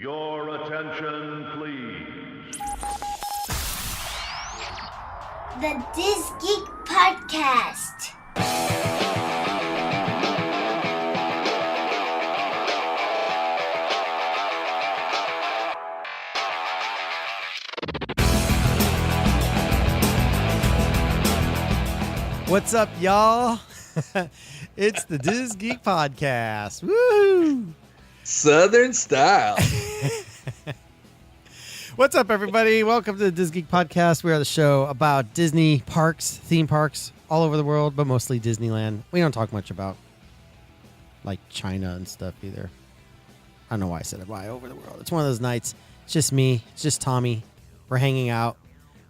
Your attention, please. The DisGeek Podcast. What's up, y'all? It's the DisGeek Podcast. Woo! Southern style. What's up, everybody? Welcome to the DisGeek Podcast. We are the show about Disney parks, theme parks all over the world, but mostly Disneyland. We don't talk much about like China and stuff either. I don't know why I said it. Why over the world? It's one of those nights. It's just me. It's just Tommy. We're hanging out.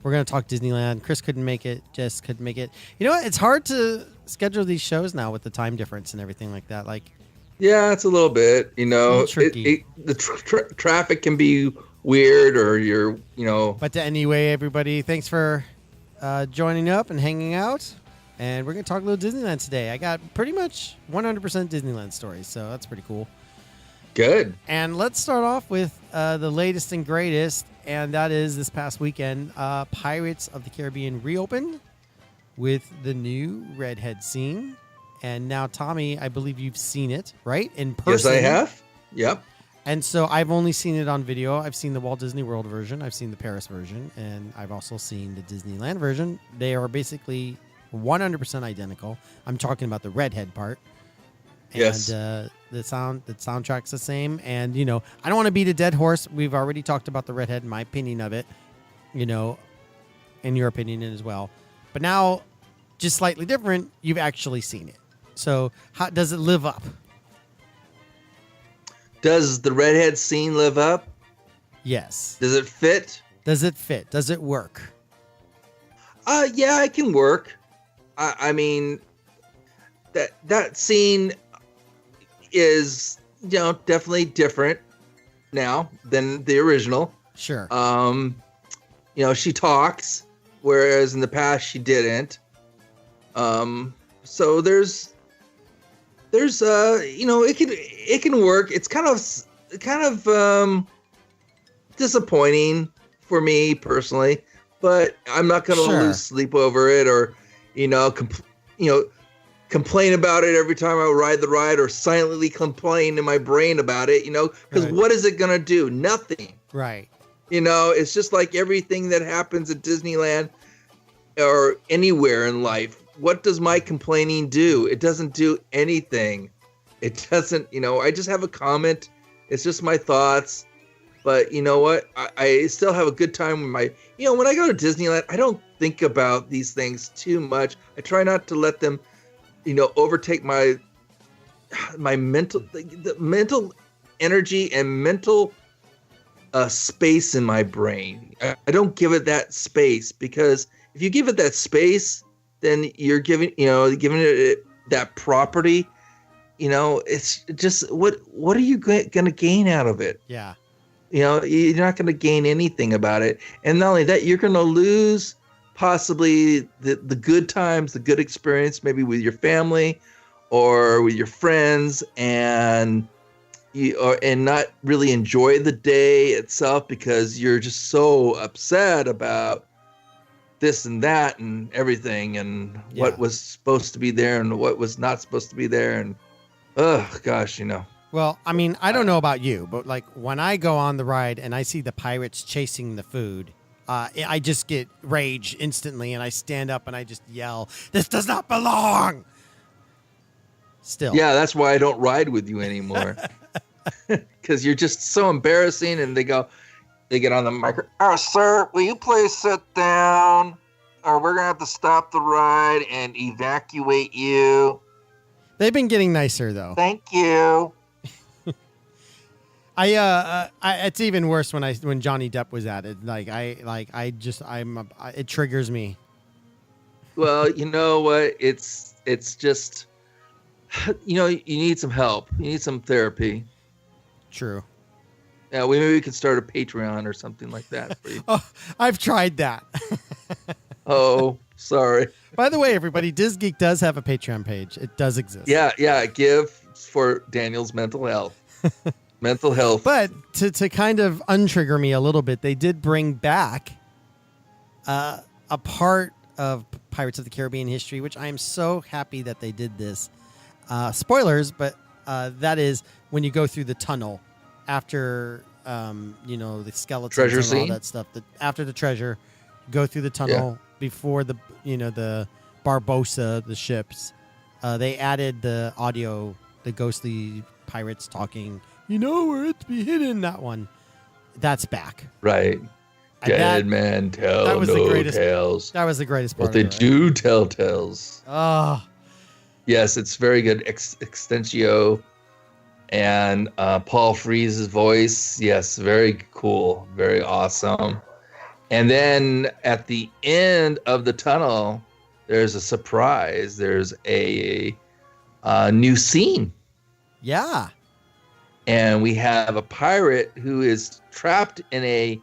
We're going to talk Disneyland. Chris couldn't make it. Jess couldn't make it. You know what? It's hard to schedule these shows now with the time difference and everything like that. Like, yeah, it's a little bit, you know, tricky. The traffic can be weird or But anyway, everybody, thanks for joining up and hanging out. And we're going to talk a little Disneyland today. I got pretty much 100% Disneyland stories, so that's pretty cool. Good. And let's start off with the latest and greatest, and that is this past weekend, Pirates of the Caribbean reopened with the new Redhead scene. And now, Tommy, I believe you've seen it, right? In person. Yes, I have. Yep. And so I've only seen it on video. I've seen the Walt Disney World version. I've seen the Paris version. And I've also seen the Disneyland version. They are basically 100% identical. I'm talking about the Redhead part. And, yes. The soundtrack's the same. And, you know, I don't want to beat a dead horse. We've already talked about the Redhead, my opinion of it, you know, and your opinion as well. But now, just slightly different, you've actually seen it. So how does it live up? Does the Redhead scene live up? Yes. Does it fit? Does it fit? Does it work? Yeah, it can work. I mean, that scene is, you know, definitely different now than the original. Sure. You know, she talks, whereas in the past she didn't. So there's you know, it can work. It's kind of disappointing for me personally, but I'm not going to lose sleep over it or, you know, complain about it every time I ride the ride or silently complain in my brain about it, you know, because what is it going to do? Nothing. Right. You know, it's just like everything that happens at Disneyland or anywhere in life. What does my complaining do? It doesn't do anything. It doesn't, you know, I just have a comment. It's just my thoughts. But you know what? I still have a good time with my, you know, when I go to Disneyland, I don't think about these things too much. I try not to let them, you know, overtake my mental, the mental energy and mental space in my brain. I don't give it that space, because if you give it that space, then you're giving it that property. You know, it's just what are you going to gain out of it? Yeah. You know, you're not going to gain anything about it. And not only that, you're going to lose possibly the good times, the good experience, maybe with your family or with your friends, and not really enjoy the day itself because you're just so upset about this and that and everything, and what was supposed to be there and what was not supposed to be there, and gosh, you know. Well, I mean, I don't know about you, but like when I go on the ride and I see the pirates chasing the food, I just get rage instantly, and I stand up and I just yell, "This does not belong!" Still. Yeah, that's why I don't ride with you anymore, because you're just so embarrassing. And they get on the microphone. Oh, sir, will you please sit down? Or we're going to have to stop the ride and evacuate you. They've been getting nicer, though. Thank you. It's even worse when Johnny Depp was at it. It triggers me. Well, you know what? It's just, you know, you need some help. You need some therapy. True. Yeah, maybe we could start a Patreon or something like that for you. Oh, I've tried that. Oh, sorry. By the way, everybody, DisGeek does have a Patreon page. It does exist. Yeah. Give for Daniel's mental health. Mental health. But to kind of untrigger me a little bit, they did bring back a part of Pirates of the Caribbean history, which I am so happy that they did this. Spoilers, but that is when you go through the tunnel after the skeletons Treasure and scene? all that stuff. After the treasure, go through the tunnel before the Barbossa, the ships. They added the audio, the ghostly pirates talking. Where it be hidden. That one, that's back. Right. And Dead man tell that was the no greatest- tales. That was the greatest part. But they of it, right? do tell tales. Oh, Yes, it's very good. Extensio and Paul Frees's voice. Yes, very cool. Very awesome. And then at the end of the tunnel, there's a surprise. There's a new scene. yeah. And we have a pirate who is trapped in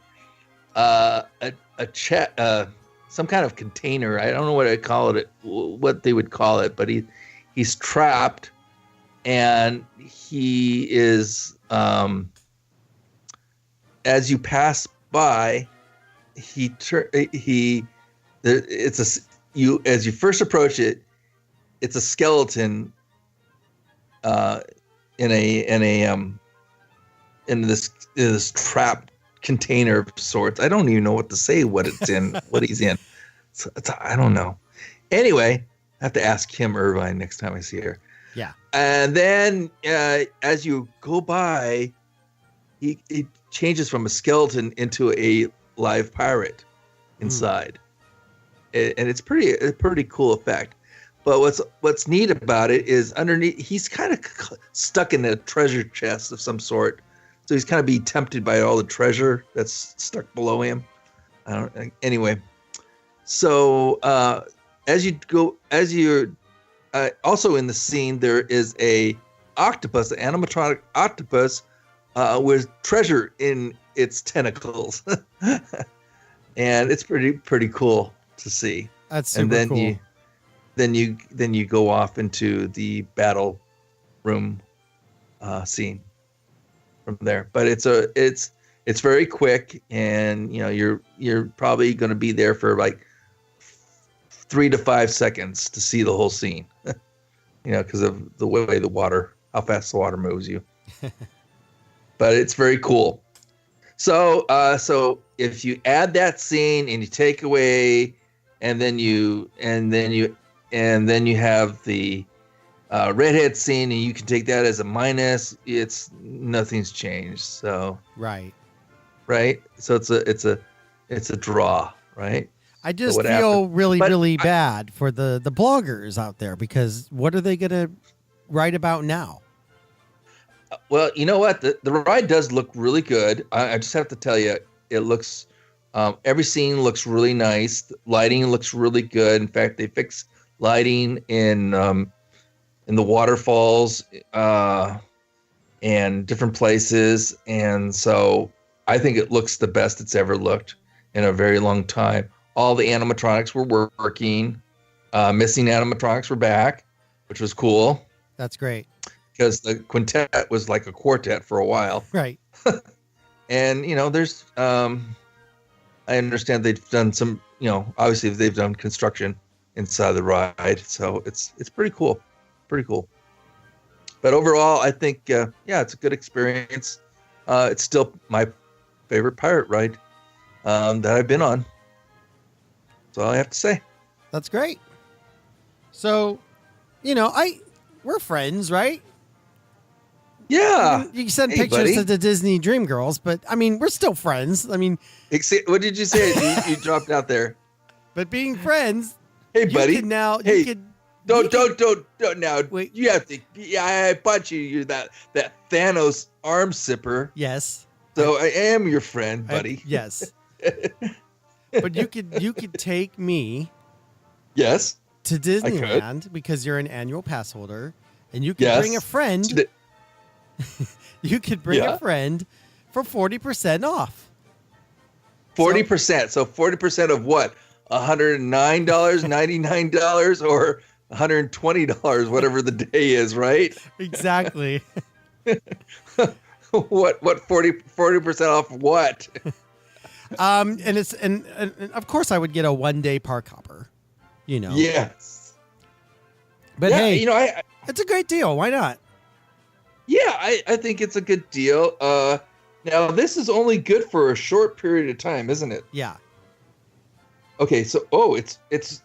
some kind of container. I don't know what they would call it, but he's trapped, and he is as you pass by, as you first approach it, it's a skeleton in this trap container of sorts. I don't even know what to say. What it's in, what he's in. I don't know. Anyway, I have to ask Kim Irvine next time I see her. Yeah. And then as you go by, he changes from a skeleton into a live pirate inside, and it's a pretty cool effect. But what's neat about it is underneath, he's kind of stuck in a treasure chest of some sort. So he's kind of being tempted by all the treasure that's stuck below him. Anyway, so also in the scene, there is an animatronic octopus with treasure in its tentacles, and it's pretty cool to see. That's super cool. Then you go off into the battle room scene from there. But it's very quick, and you're probably going to be there for like 3 to 5 seconds to see the whole scene. Because of the way how fast the water moves you. But it's very cool. So if you add that scene and you take away, and then you have the Redhead scene, and you can take that as a minus. Nothing's changed. So right. So it's a draw, right? I just So what feel happened? really bad for the bloggers out there, because what are they going to write about now? Well, you know what? The ride does look really good. I just have to tell you, it looks. Every scene looks really nice. The lighting looks really good. In fact, they fixed lighting in the waterfalls and different places, and so I think it looks the best it's ever looked in a very long time. All the animatronics were working. Missing animatronics were back, which was cool. That's great. Because the quintet was like a quartet for a while. Right. And, there's, I understand they've done some, obviously they've done construction inside the ride. So it's pretty cool. Pretty cool. But overall, I think, it's a good experience. It's still my favorite pirate ride that I've been on. That's all I have to say. That's great. So, we're friends, right? Yeah. You can send Hey, pictures buddy. to the Disney Dream Girls, but we're still friends. What did you say? you dropped out there. But being friends, Hey, buddy. you can now. Hey, you could, Don't now. Wait. You have to. Yeah, I bought you. You're that Thanos arm sipper. yes. So I am your friend, buddy. Yes. But you could take me Yes. to Disneyland because you're an annual pass holder, and you could Yes. bring a friend. You could bring a friend for 40% off. 40%. So 40% of what? $109, $99, or $120, whatever the day is, right? Exactly. What 40% off what? And of course I would get a 1-day park hopper, Yes. But Yeah, hey, I it's a great deal. Why not? yeah, I think it's a good deal. Now this is only good for a short period of time, isn't it? Yeah. Okay, so it's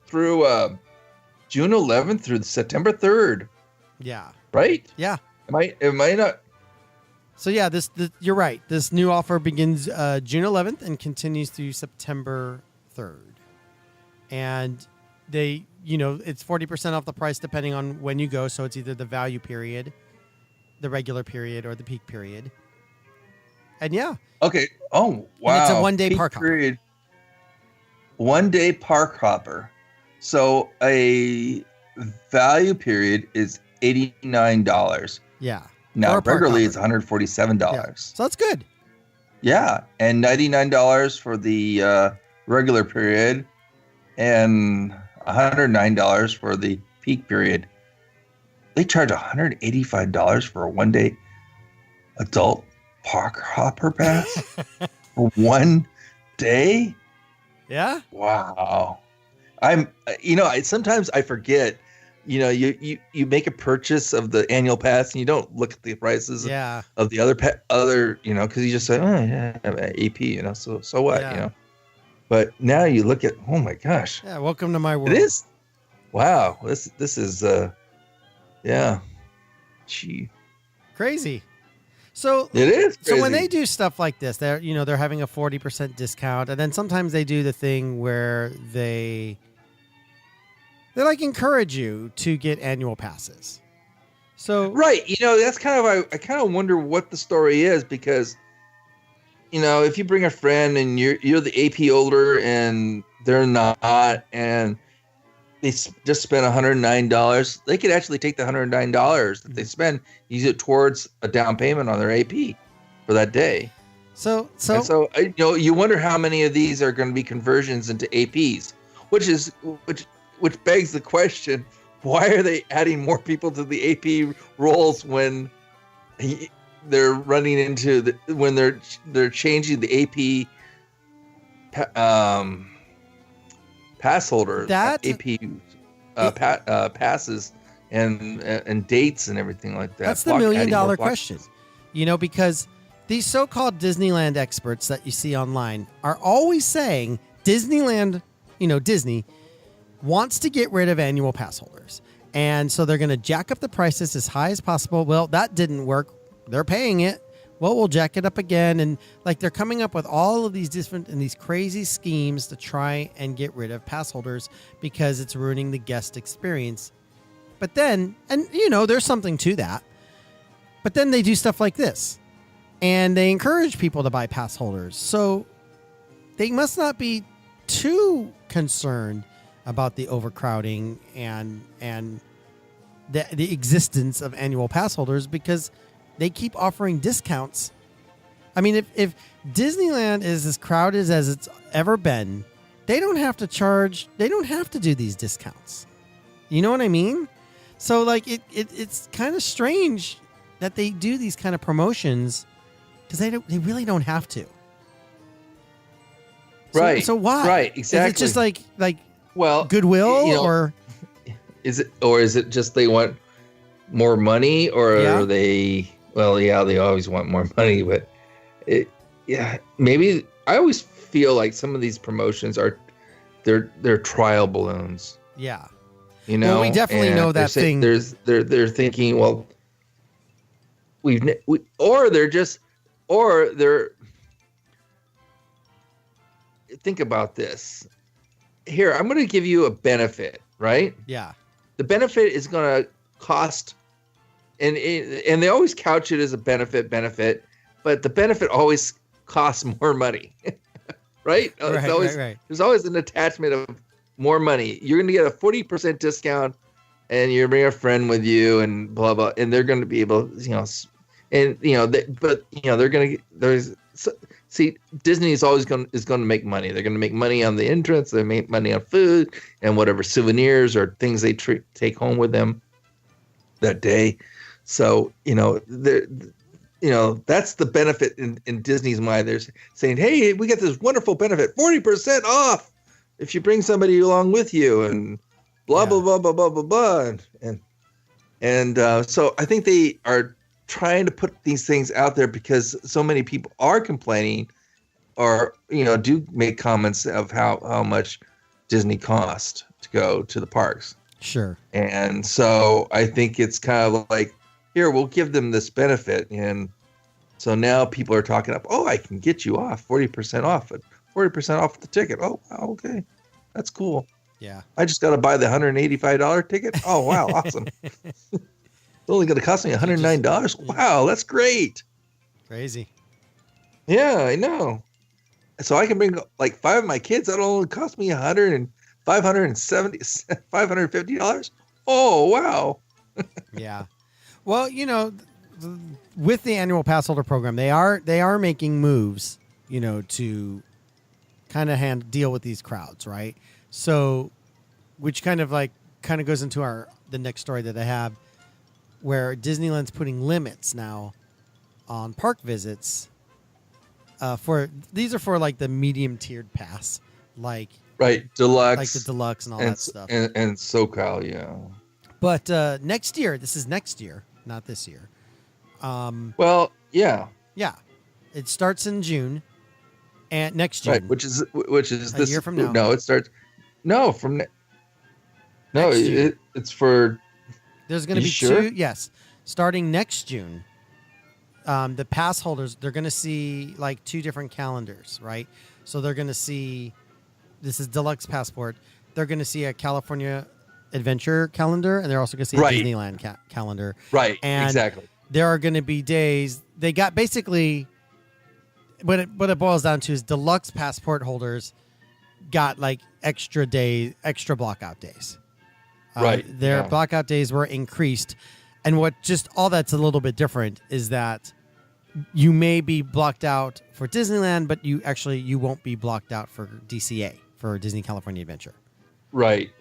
through June 11th through September 3rd, Yeah. right? Yeah. Am I not? So yeah, you're right. This new offer begins June 11th and continues through September 3rd. And they, it's 40% off the price depending on when you go. So it's either the value period, the regular period, or the peak period. And yeah. Okay. Oh, wow. And it's a 1-day Peak park hopper. period. 1-day park hopper. So a value period is $89. Yeah. Now Or a park regularly hopper. it's $147. Yeah. So that's good. Yeah, and $99 for the regular period, and $109 for the peak period. They charge $185 for a 1-day adult park hopper pass for 1 day. Yeah. Wow, sometimes I forget. You make a purchase of the annual pass and you don't look at the prices of the other because you just say, oh yeah, AP, so what, Yeah. But now you look at, oh my gosh, Yeah. Welcome to my world. it is, wow, this is yeah, gee, Crazy. So it is So when crazy. they do stuff like this, they're having a 40% discount, and then sometimes they do the thing where they like encourage you to get annual passes. So Right, that's kind of I kind of wonder what the story is, because if you bring a friend and you're the AP holder and they're not, and they just spent $109, they could actually take the $109 that they spend, use it towards a down payment on their AP for that day. So And so you wonder how many of these are going to be conversions into APs, which begs the question: why are they adding more people to the AP roles when they're running into when they're changing the AP pass holder AP passes and dates and everything like that? that's the $1 million question. Because these so-called Disneyland experts that you see online are always saying Disneyland, Disney wants to get rid of annual pass holders. And so they're going to jack up the prices as high as possible. Well, that didn't work. They're paying it. Well, we'll jack it up again. And they're coming up with all of these different and these crazy schemes to try and get rid of pass holders because it's ruining the guest experience. But then, and there's something to that. But then they do stuff like this. And they encourage people to buy pass holders. So they must not be too concerned about the overcrowding and the existence of annual pass holders, because they keep offering discounts. I mean, if Disneyland is as crowded as it's ever been, they don't have to do these discounts. You know what I mean? So it's kind of strange that they do these kind of promotions, because they really don't have to. Right. So why? Right. Exactly. Is it just like well, goodwill, or is it just they want more money, or are they? Well, yeah, they always want more money, but maybe I always feel like some of these promotions they're trial balloons. Yeah. Well, we definitely know that thing. They're thinking, well, think about this. Here, I'm going to give you a benefit, right? Yeah. The benefit is going to cost, and they always couch it as a benefit, but the benefit always costs more money, right? Right. There's always an attachment of more money. You're going to get a 40% discount, and you bring a friend with you, and blah blah, and they're going to be able, they're going to see, Disney is always going to make money. They're going to make money on the entrance. They make money on food and whatever souvenirs or things they take home with them that day. So, that's the benefit in Disney's mind. They're saying, hey, we get this wonderful benefit, 40% off if you bring somebody along with you, and blah, blah, blah, blah, blah, blah, blah. And so I think they are trying to put these things out there because so many people are complaining or, do make comments of how much Disney cost to go to the parks. Sure. And so I think it's kind of like, here, we'll give them this benefit. And so now people are talking up, I can get you off 40% off it. 40% off the ticket. Oh, wow, okay. That's cool. Yeah. I just got to buy the $185 ticket. Oh, wow. Awesome. It's only going to cost me $109. Wow. That's great. Crazy. Yeah, I know. So I can bring like 5 of my kids. That'll only cost me $550. Oh, wow. Yeah. Well, with the annual pass holder program, they are making moves, to kind of deal with these crowds, right? So, which kind of goes into the next story that I have, where Disneyland's putting limits now on park visits. These are for like the medium tiered pass, like deluxe, like the deluxe and all that stuff, and SoCal, yeah. But next year, this is next year, not this year. Well, yeah, it starts in June, and next June, right, which is this year from now. No, it starts. No, it's for. There's going to be sure? 2. Yes, starting next June. The pass holders, they're going to see like 2 different calendars, right? So they're going to see, this is Deluxe Passport. They're going to see a California Adventure calendar, and they're also going to see a Disneyland calendar. Right, and exactly. There are going to be days, they got basically, what it boils down to is Deluxe Passport holders got like extra blockout days. Right. Their blockout days were increased. And all that's a little bit different is that you may be blocked out for Disneyland, but you won't be blocked out for DCA, for Disney California Adventure. Right.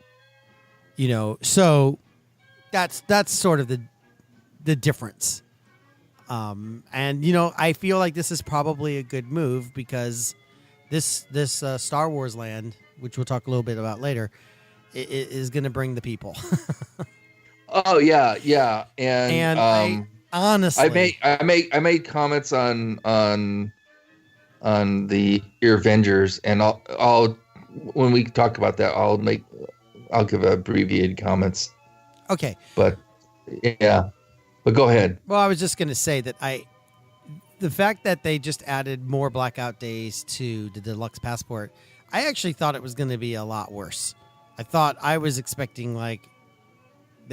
So that's sort of the difference. And I feel like this is probably a good move because this Star Wars land, which we'll talk a little bit about later, is going to bring the people. Oh yeah, and I honestly, I made comments on the Avengers, and I'll when we talk about that, I'll give abbreviated comments. Okay, but go ahead. Well, I was just going to say that the fact that they just added more blackout days to the Deluxe Passport, I actually thought it was going to be a lot worse. I was expecting like.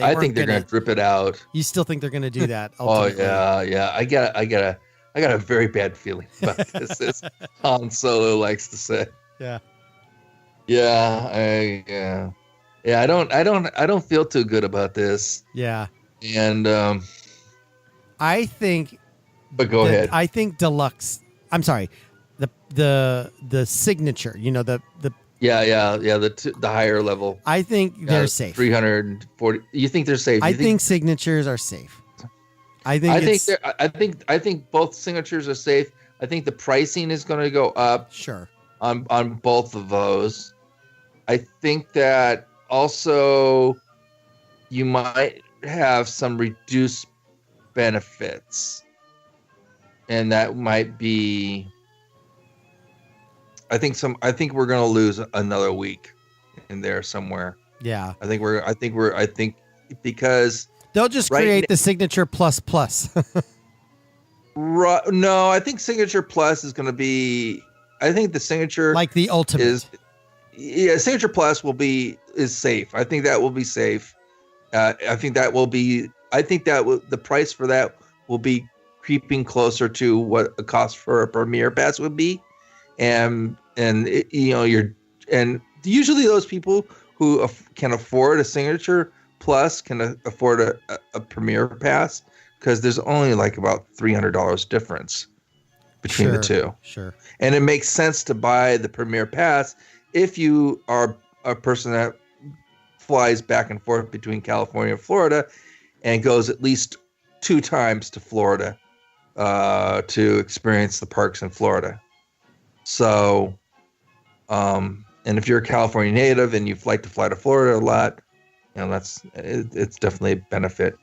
I think they're going to drip it out. You still think they're going to do that? Ultimately? Oh yeah. I got a very bad feeling about this, as Han Solo likes to say. Yeah. Yeah. I don't feel too good about this. Yeah. And I think. But go ahead. I think Deluxe. I'm sorry. The signature. The higher level. I think they're safe. 340. You think they're safe? I think signatures are safe. I think both signatures are safe. I think the pricing is going to go up. Sure. On both of those. I think that also you might have some reduced benefits. And that might be I think we're going to lose another week in there somewhere. Yeah. I think because they'll just create the signature plus. No, I think signature plus is going to be. I think the signature like the ultimate signature plus is safe. I think that will be safe. I think that the price for that will be creeping closer to what a cost for a premier pass would be. And usually those people who can afford a signature plus can afford a premier pass because there's only like about $300 difference between the two. Sure. And it makes sense to buy the premier pass if you are a person that flies back and forth between California and Florida and goes at least 2 times to Florida to experience the parks in Florida. So, and if you're a California native and you fly to Florida a lot, it's definitely a benefit.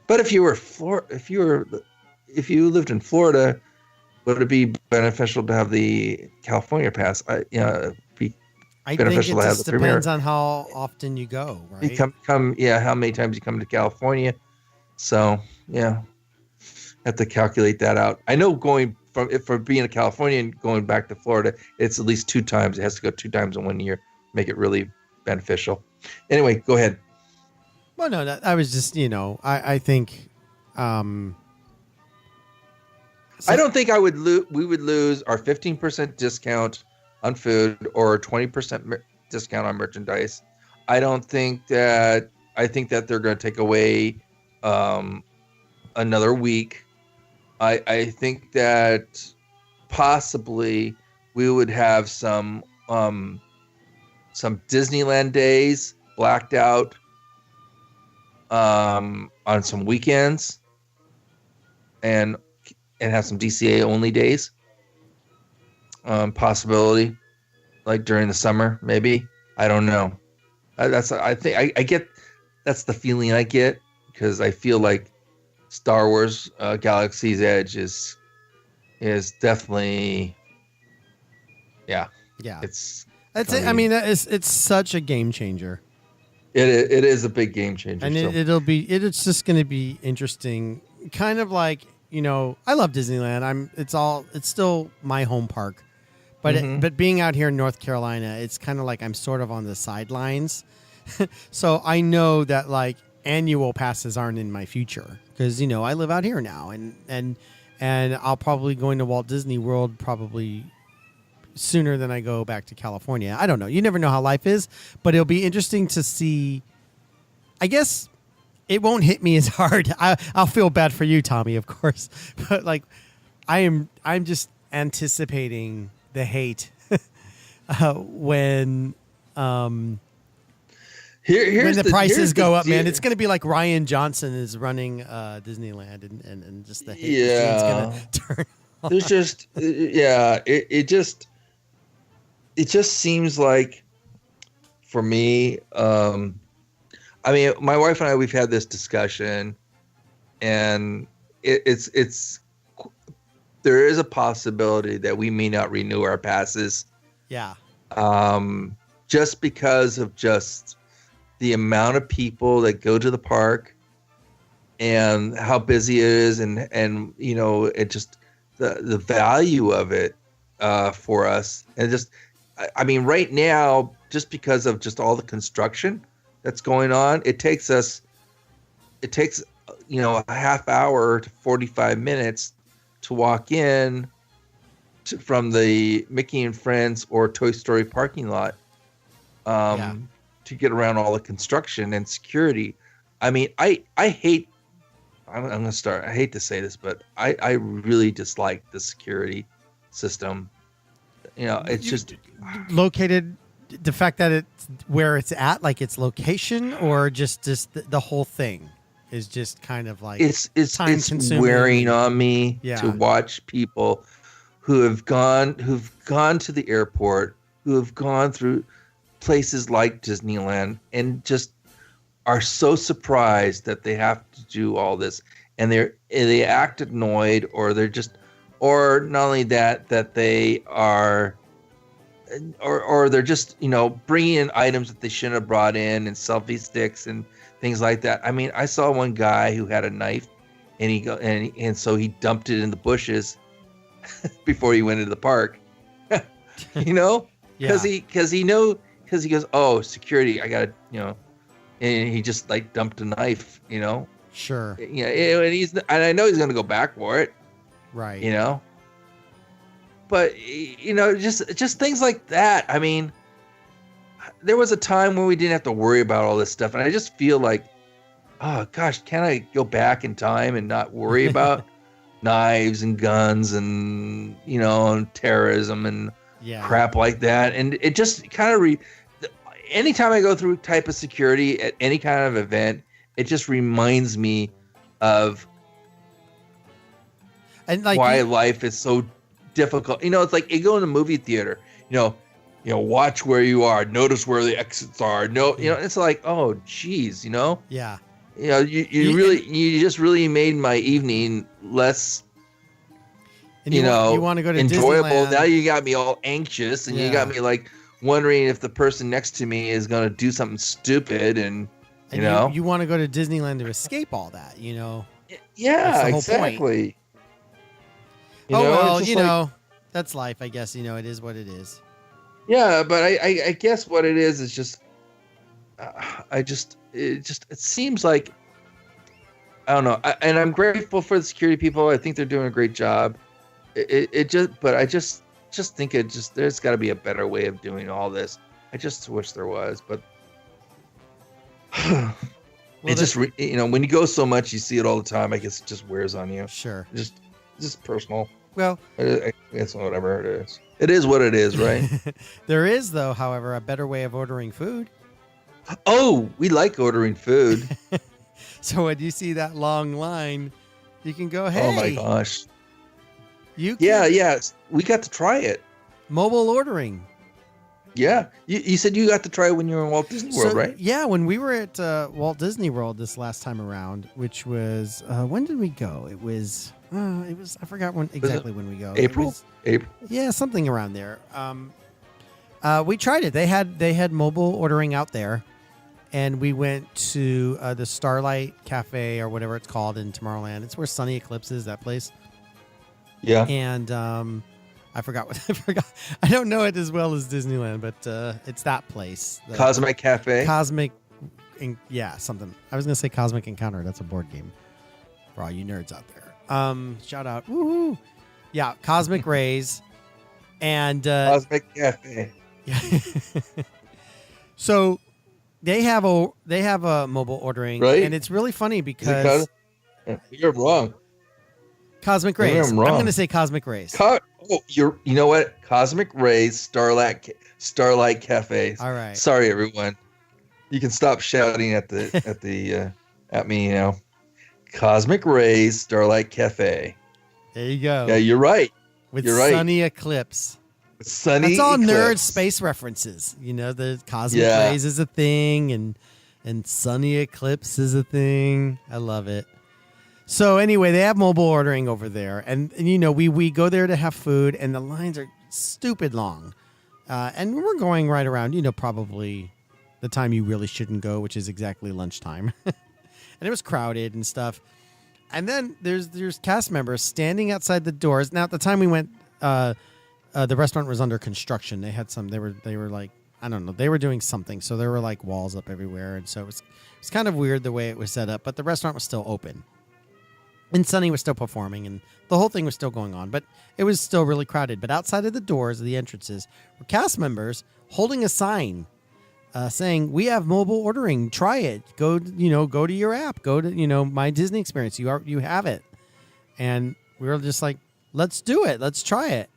But if you lived in Florida, would it be beneficial to have the California pass? I think it just depends on how often you go, right? You how many times you come to California. So, yeah, have to calculate that out. I know for being a Californian going back to Florida, it's at least 2 times. It has to go 2 times in 1 year, make it really beneficial. Anyway, go ahead. Well, no, I was just, I think. I don't think we would lose our 15% discount on food or 20% discount on merchandise. I think that they're going to take away another week. I think that possibly we would have some Disneyland days blacked out on some weekends and have some DCA only days. Possibility, like during the summer, maybe. I don't know. I get. That's the feeling I get, because I feel like Star Wars Galaxy's Edge is definitely, yeah. It's such a game changer. It is a big game changer, and it's just going to be interesting. Kind of like, I love Disneyland. It's still my home park, but but being out here in North Carolina, it's kind of like I'm sort of on the sidelines. So I know that like annual passes aren't in my future, because I live out here now, and I'll probably go into Walt Disney World probably sooner than I go back to California. I don't know. You never know how life is, but it'll be interesting to see. I guess it won't hit me as hard. I'll feel bad for you, Tommy, of course, but like I'm just anticipating the hate when the prices go up, man. It's going to be like Ryan Johnson is running Disneyland, and just the hate machine's going to turn on. There's just it just seems like, for me, I mean, my wife and I, we've had this discussion, and it's there is a possibility that we may not renew our passes. Yeah. Just because of just the amount of people that go to the park and how busy it is, and it just the value of it for us. And just, I mean, right now, just because of just all the construction that's going on, it takes a half hour to 45 minutes to walk in from the Mickey and Friends or Toy Story parking lot to get around all the construction and security. I mean, I hate to say this, but I really dislike the security system. It's just located, the fact that it's where it's at, like its location, or just the whole thing is just kind of like it's time-consuming. Wearing on me to watch people who've gone to the airport, who have gone through places like Disneyland, and just are so surprised that they have to do all this, and they act annoyed, or they're just, or not only that they are, or they're just bringing in items that they shouldn't have brought in, and selfie sticks and things like that. I mean, I saw one guy who had a knife, and so he dumped it in the bushes before he went into the park. Because he goes, oh, security, I gotta, and he just like dumped a knife, Sure. Yeah, and I know he's gonna go back for it, right? But just things like that. I mean, there was a time when we didn't have to worry about all this stuff, and I just feel like, oh gosh, can I go back in time and not worry about knives and guns and and terrorism and crap like that? And it just kind of anytime I go through type of security at any kind of event, it just reminds me of And like why life is so difficult. It's like you go in a movie theater, watch where you are, notice where the exits are. No, it's like, oh, geez, yeah. You just really made my evening less, And you want to go to enjoyable. Disneyland. Now you got me all anxious, and you got me like wondering if the person next to me is going to do something stupid, and you want to go to Disneyland to escape all that, Yeah, That's the whole exactly. that's life, I guess. It is what it is. Yeah, but I guess what it is just, it seems like, I don't know. And I'm grateful for the security people. I think they're doing a great job. But I just think there's got to be a better way of doing all this. I just wish there was, but when you go so much, you see it all the time. I guess it just wears on you. Sure. Just personal. Well, it's whatever it is. It is what it is, right? There is, though, however, a better way of ordering food. Oh, we like ordering food. So when you see that long line, you can go, hey. Oh my gosh. You can Yeah. We got to try it. mobile ordering. Yeah. You said you got to try it when you were in Walt Disney World, right? Yeah, when we were at Walt Disney World this last time around, which was, when did we go? It was, I forgot when we go. April? April. Yeah, something around there. We tried it. They had mobile ordering out there, and we went to the Starlight Cafe or whatever it's called in Tomorrowland. It's where Sunny Eclipse is, that place. Yeah. And I forgot what I forgot. I don't know it as well as Disneyland, but it's that place. Cosmic Cafe. Yeah, something. I was gonna say Cosmic Encounter. That's a board game for all you nerds out there. Shout out. Woohoo. Yeah, Cosmic Rays. And Cosmic Cafe. So they have a mobile ordering, right? And it's really funny because you're wrong. Cosmic Rays. I'm going to say Cosmic Rays. You know what? Cosmic Rays, Starlight Cafe. All right. Sorry, everyone. You can stop shouting at me now. Cosmic Rays, Starlight Cafe. There you go. Yeah, you're right. With Sunny Eclipse. That's all nerd space references. The Cosmic Rays is a thing, and Sunny Eclipse is a thing. I love it. So anyway, they have mobile ordering over there, and we go there to have food, and the lines are stupid long, and we're going right around probably the time you really shouldn't go, which is exactly lunchtime, and it was crowded and stuff. And then there's cast members standing outside the doors. Now at the time we went, the restaurant was under construction. They had they were like, I don't know, they were doing something, so there were like walls up everywhere, and so it was kind of weird the way it was set up, but the restaurant was still open. And Sunny was still performing, and the whole thing was still going on, but it was still really crowded. But outside of the doors, the entrances, were cast members holding a sign saying, "We have mobile ordering. Try it. Go to your app. Go to My Disney Experience. You have it." And we were just like, "Let's do it. Let's try it."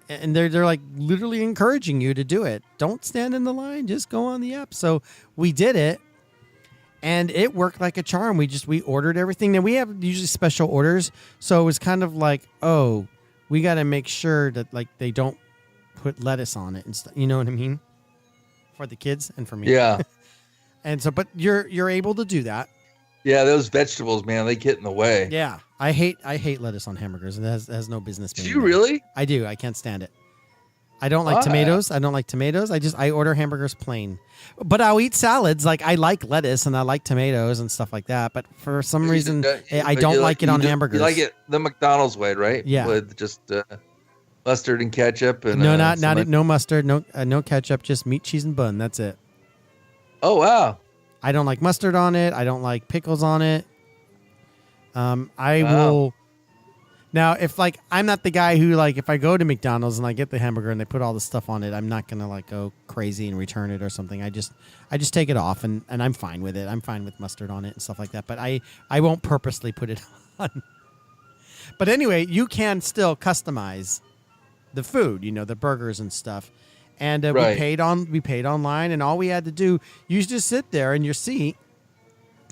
And they're like literally encouraging you to do it. Don't stand in the line. Just go on the app. So we did it. And it worked like a charm. We ordered everything. Now we have usually special orders, so it was kind of like, oh, we got to make sure that like they don't put lettuce on it and stuff. You know what I mean? For the kids and for me. Yeah. And so, but you're able to do that. Yeah, those vegetables, man, they get in the way. Yeah, I hate lettuce on hamburgers, and it has no business. Do you really? I do. I can't stand it. I don't like tomatoes. I order hamburgers plain. But I'll eat salads. Like I like lettuce and I like tomatoes and stuff like that. But for some reason, I don't like it on hamburgers. You like it the McDonald's way, right? Yeah. With just mustard and ketchup and no mustard, no ketchup, just meat, cheese, and bun. That's it. Oh wow! I don't like mustard on it. I don't like pickles on it. Will. Now, if like I'm not the guy who like if I go to McDonald's and I get the hamburger and they put all the stuff on it, I'm not gonna like go crazy and return it or something. I just take it off and I'm fine with it. I'm fine with mustard on it and stuff like that. But I won't purposely put it on. But anyway, you can still customize the food, the burgers and stuff. And right. we paid online, and all we had to do, you just sit there in your seat,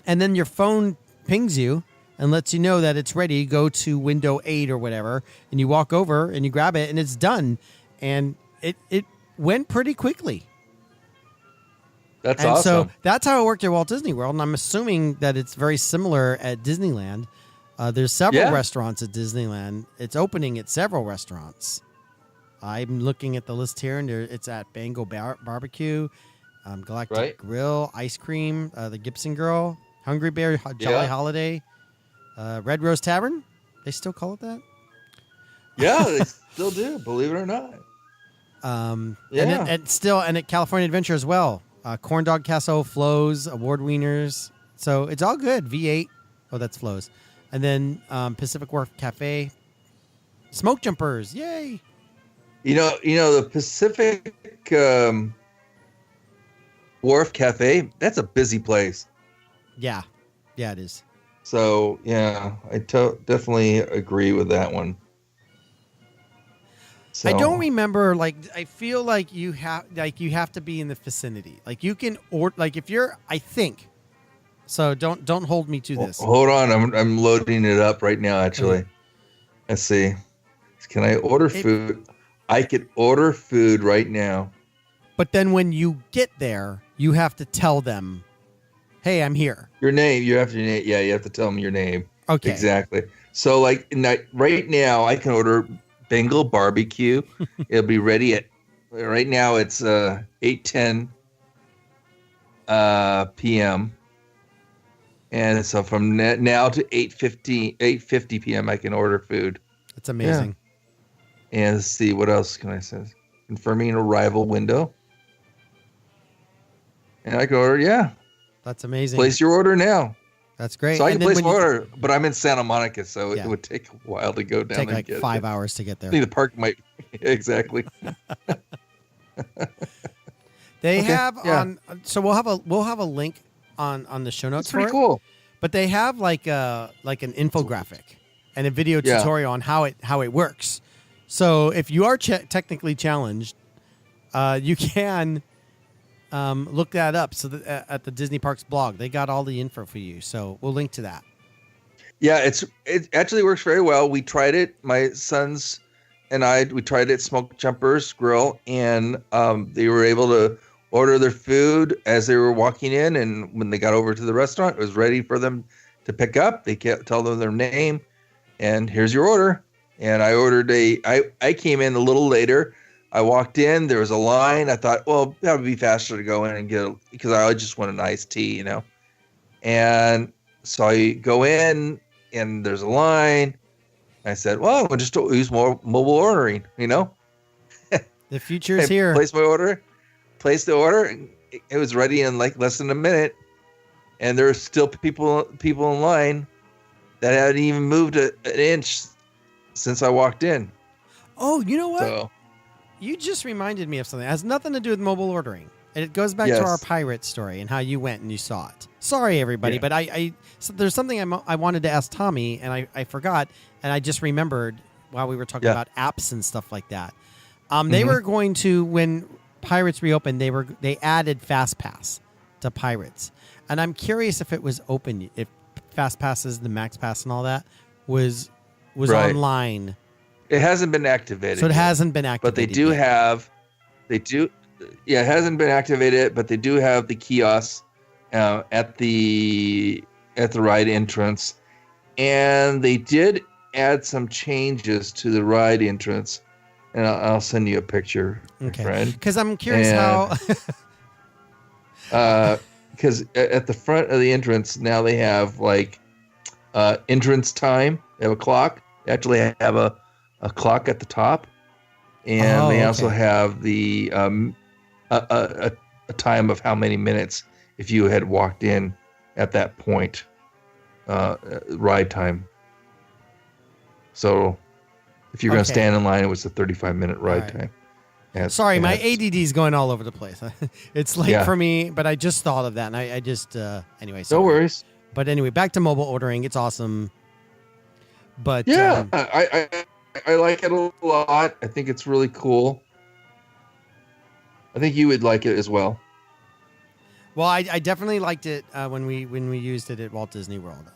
and then your phone pings you and lets you know that it's ready. Go to window 8 or whatever, and you walk over and you grab it, and it's done. And it went pretty quickly. That's and awesome. So that's how it worked at Walt Disney World, and I'm assuming that it's very similar at Disneyland. There's several restaurants at Disneyland. It's opening at several restaurants. I'm looking at the list here, and it's at Bango Barbecue, Galactic Grill, Ice Cream, the Gibson Girl, Hungry Bear, Jolly Holiday, Red Rose Tavern. They still call it that? Yeah, they still do, believe it or not. And at California Adventure as well. Corn Dog Castle, Flo's, Award Wieners. So it's all good. V8. Oh, that's Flo's. And then Pacific Wharf Cafe. Smoke Jumpers. Yay. You know the Pacific Wharf Cafe, that's a busy place. Yeah. Yeah, it is. So, yeah, I definitely agree with that one. So. I don't remember. I feel like you have to be in the vicinity. Like you can, or like if you're, I think. So don't hold me to this. Hold on, I'm loading it up right now. Actually, let's see. Can I order food? I could order food right now. But then when you get there, you have to tell them, "Hey, I'm here." Your name. You have to name. Yeah, you have to tell them your name. Okay. Exactly. So right now, I can order Bengal barbecue. It'll be ready at right now. It's 8:10 p.m. And so from now to 8:50 p.m. I can order food. That's amazing. Yeah. And let's see what else can I say. Confirming arrival window. And I can order. Yeah. That's amazing. Place your order now. That's great. So I can place my order, but I'm in Santa Monica, so it would take a while to go down. Take like 5 hours to get there. I think the park might exactly. They have on. So we'll have a link on the show notes. It's pretty cool. But they have like an infographic and a video tutorial on how it works. So if you are technically challenged, you can look that up. So that, at the Disney Parks blog, they got all the info for you. So we'll link to that. Yeah, it actually works very well. We tried it. My sons and we tried it at Smoke Jumpers Grill, and they were able to order their food as they were walking in, and when they got over to the restaurant, it was ready for them to pick up. They can't tell them their name, and here's your order. And I ordered I came in a little later. I walked in, there was a line. I thought, well, that would be faster to go in and get because I just want an iced tea, And so I go in, and there's a line. I said, well, I'll just use more mobile ordering, The future is here. Place the order. And it was ready in like less than a minute. And there were still people in line that hadn't even moved an inch since I walked in. Oh, you know what? So, you just reminded me of something. It has nothing to do with mobile ordering. And it goes back to our pirate story and how you went and you saw it. Sorry, everybody, but so there's something I wanted to ask Tommy, and I forgot, and I just remembered while we were talking about apps and stuff like that. They were going to, when Pirates reopened, they added FastPass to Pirates. And I'm curious if it was open, if FastPasses, the Max Pass and all that was online. It hasn't been activated. So it hasn't been activated. But they do have, it hasn't been activated, but they do have the kiosks at the ride entrance. And they did add some changes to the ride entrance. And I'll send you a picture, friend. Because I'm curious how... Because at the front of the entrance, now they have like entrance time. They have a clock. They actually have a clock at the top. And they also have the a time of how many minutes if you had walked in at that point, ride time. So if you're going to stand in line, it was a 35-minute ride time. Sorry, my ADD is going all over the place. It's late for me, but I just thought of that, and I just anyway. Sorry. No worries. But anyway, back to mobile ordering. It's awesome. But I like it a lot. I think it's really cool. I think you would like it as well. Well, I definitely liked it when we used it at Walt Disney World.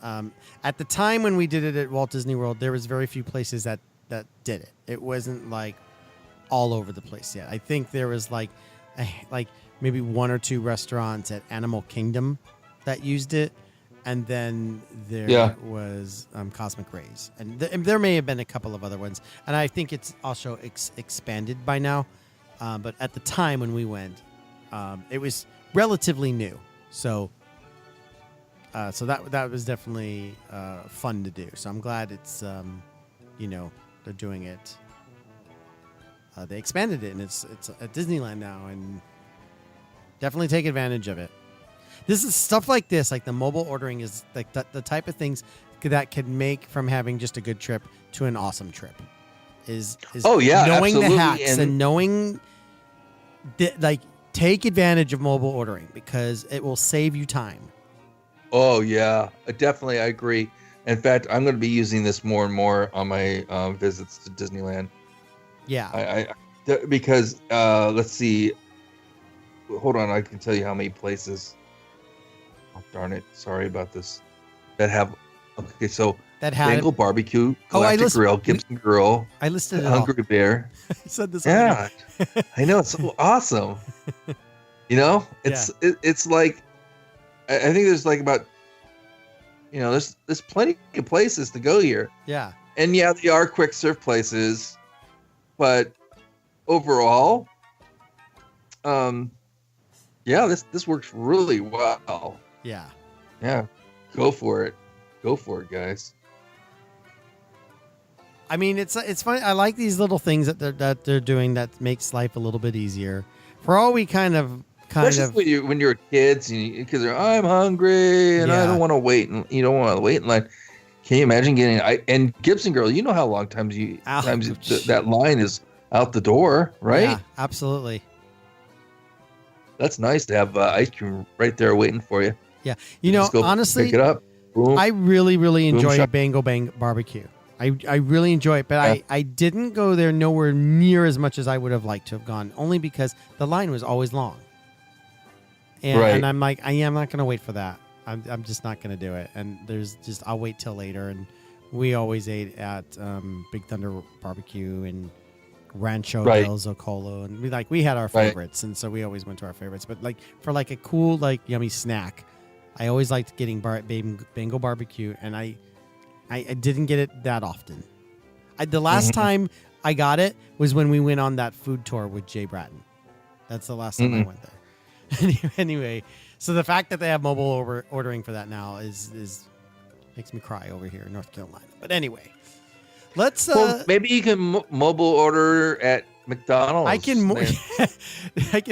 At the time when we did it at Walt Disney World, there was very few places that did it. It wasn't like all over the place yet. I think there was like maybe one or two restaurants at Animal Kingdom that used it, and then there was Cosmic Rays, and there may have been a couple of other ones. And I think it's also expanded by now. But at the time when we went, it was relatively new, so that was definitely fun to do. So I'm glad it's they're doing it. They expanded it, and it's at Disneyland now, and definitely take advantage of it. This is stuff like this, like the mobile ordering, is like the type of things that can make from having just a good trip to an awesome trip. Is knowing absolutely. the hacks and knowing like. Take advantage of mobile ordering because it will save you time. Oh, yeah. Definitely, I agree. In fact, I'm going to be using this more and more on my visits to Disneyland. Yeah. Because, let's see. Hold on, I can tell you how many places. Oh, darn it. Sorry about this. That have... Okay, so... Bengal Barbecue, Galactic Grill, Gibson Grill, I listed it Hungry Bear. I said this. Yeah, I know, it's so awesome. It's like I think there's like about there's plenty of places to go here. Yeah, and yeah, they are quick serve places, but overall, this works really well. Yeah, go for it, guys. I mean, it's fun. I like these little things that they're doing that makes life a little bit easier. For all we especially when you're kids, because I'm hungry and I don't want to wait, and you don't want to wait in line. Can you imagine getting and Gibson Girl? You know how long times that line is out the door, right? Yeah, absolutely. That's nice to have ice cream right there waiting for you. Yeah, honestly, pick it up. Boom. I really, really enjoy Bengal Barbecue. I really enjoy it, but I didn't go there nowhere near as much as I would have liked to have gone, only because the line was always long. And I'm like, I'm not going to wait for that. I'm just not going to do it. And I'll wait till later. And we always ate at Big Thunder Barbecue and Rancho del Zocolo, and we had our favorites, and so we always went to our favorites. But for a cool yummy snack, I always liked getting Bengal Barbecue, and I didn't get it that often. The last time I got it was when we went on that food tour with Jay Bratton. That's the last time I went there. Anyway, so the fact that they have mobile ordering for that now is makes me cry over here in North Carolina. But anyway, let's. Maybe you can mobile order at McDonald's. I can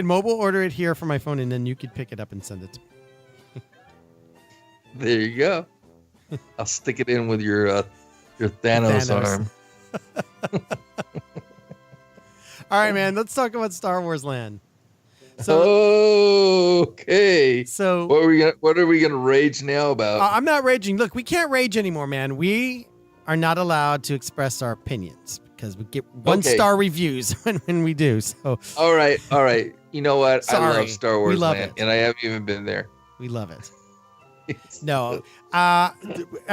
mobile order it here from my phone, and then you could pick it up and send it to me. There you go. I'll stick it in with your Thanos arm. All right, man. Let's talk about Star Wars Land. Okay. So what are we gonna rage now about? I'm not raging. Look, we can't rage anymore, man. We are not allowed to express our opinions because we get one-star reviews when we do. So. All right. You know what? Sorry. I love Star Wars We love Land, it. and I haven't even been there. We love it. No, I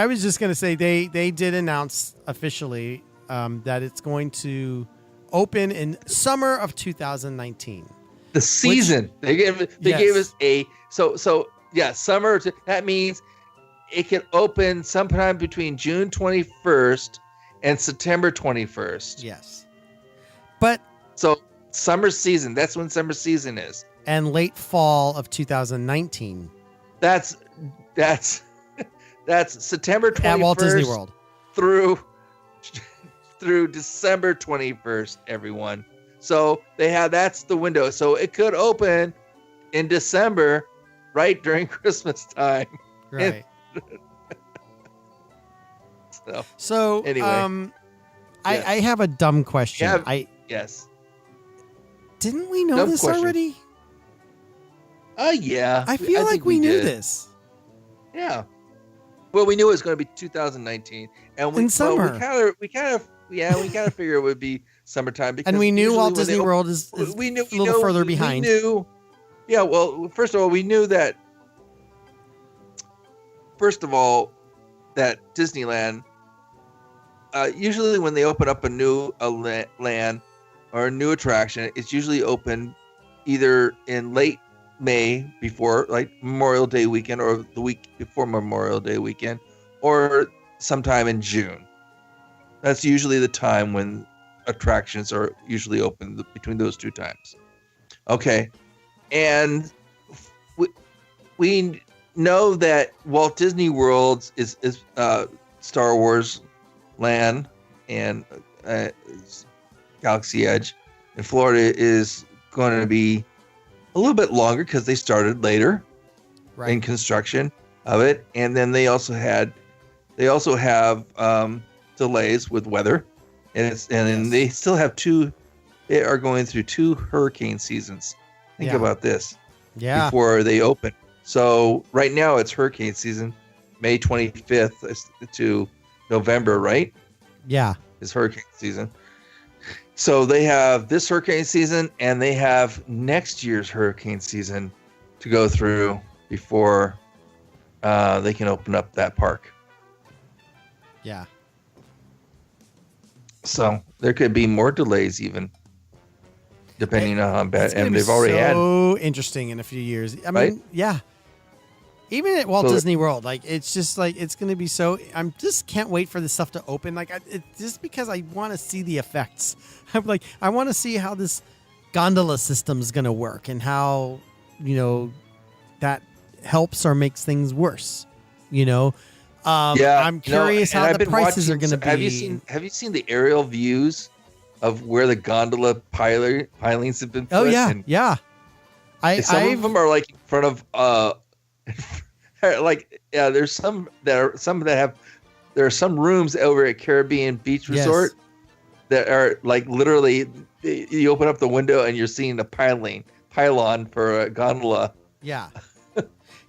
was just gonna say they did announce officially that it's going to open in summer of 2019. The season they gave us summer. That means it can open sometime between June 21st and September 21st. Yes, but so summer season. That's when summer season is. And late fall of 2019. That's September 21st at Walt Disney World through December 21st, everyone. So that's the window. So it could open in December, right during Christmas time. Right. So anyway, yes. I have a dumb question. Yes. Didn't we know this already? Yeah. I feel like we knew this. Yeah. Well, we knew it was going to be 2019, and in summer. We kind of figured it would be summertime, because and we knew Walt Disney World is a little further behind. Yeah, well, first of all, we knew that. First of all, that Disneyland, usually when they open up a new land or a new attraction, it's usually open either in late May before like Memorial Day weekend or the week before Memorial Day weekend or sometime in June. That's usually the time when attractions are usually open between those two times. Okay. And we know that Walt Disney World is Star Wars Land and Galaxy Edge in Florida is going to be a little bit longer because they started later in construction of it, and then they also have delays with weather, and they still have they are going through 2 hurricane seasons. Think about this. Yeah. Before they open. So right now it's hurricane season, May 25th to November, right? Yeah. Is hurricane season. So they have this hurricane season and they have next year's hurricane season to go through before they can open up that park. Yeah. So there could be more delays even, depending on how bad. And they've already had. So interesting in a few years. I mean, Right? yeah. Even at Walt Disney World, like it's just like it's going to be so. I'm just can't wait for this stuff to open. Like just because I want to see the effects. I'm like I want to see how this gondola system is going to work and how that helps or makes things worse. I'm curious how the prices are going to be. Have you seen the aerial views of where the gondola pilings have been put? Oh yeah, yeah. Some of them are like in front of there's some that there are some rooms over at Caribbean Beach Resort that are like literally you open up the window and you're seeing a pylon for a gondola. Yeah.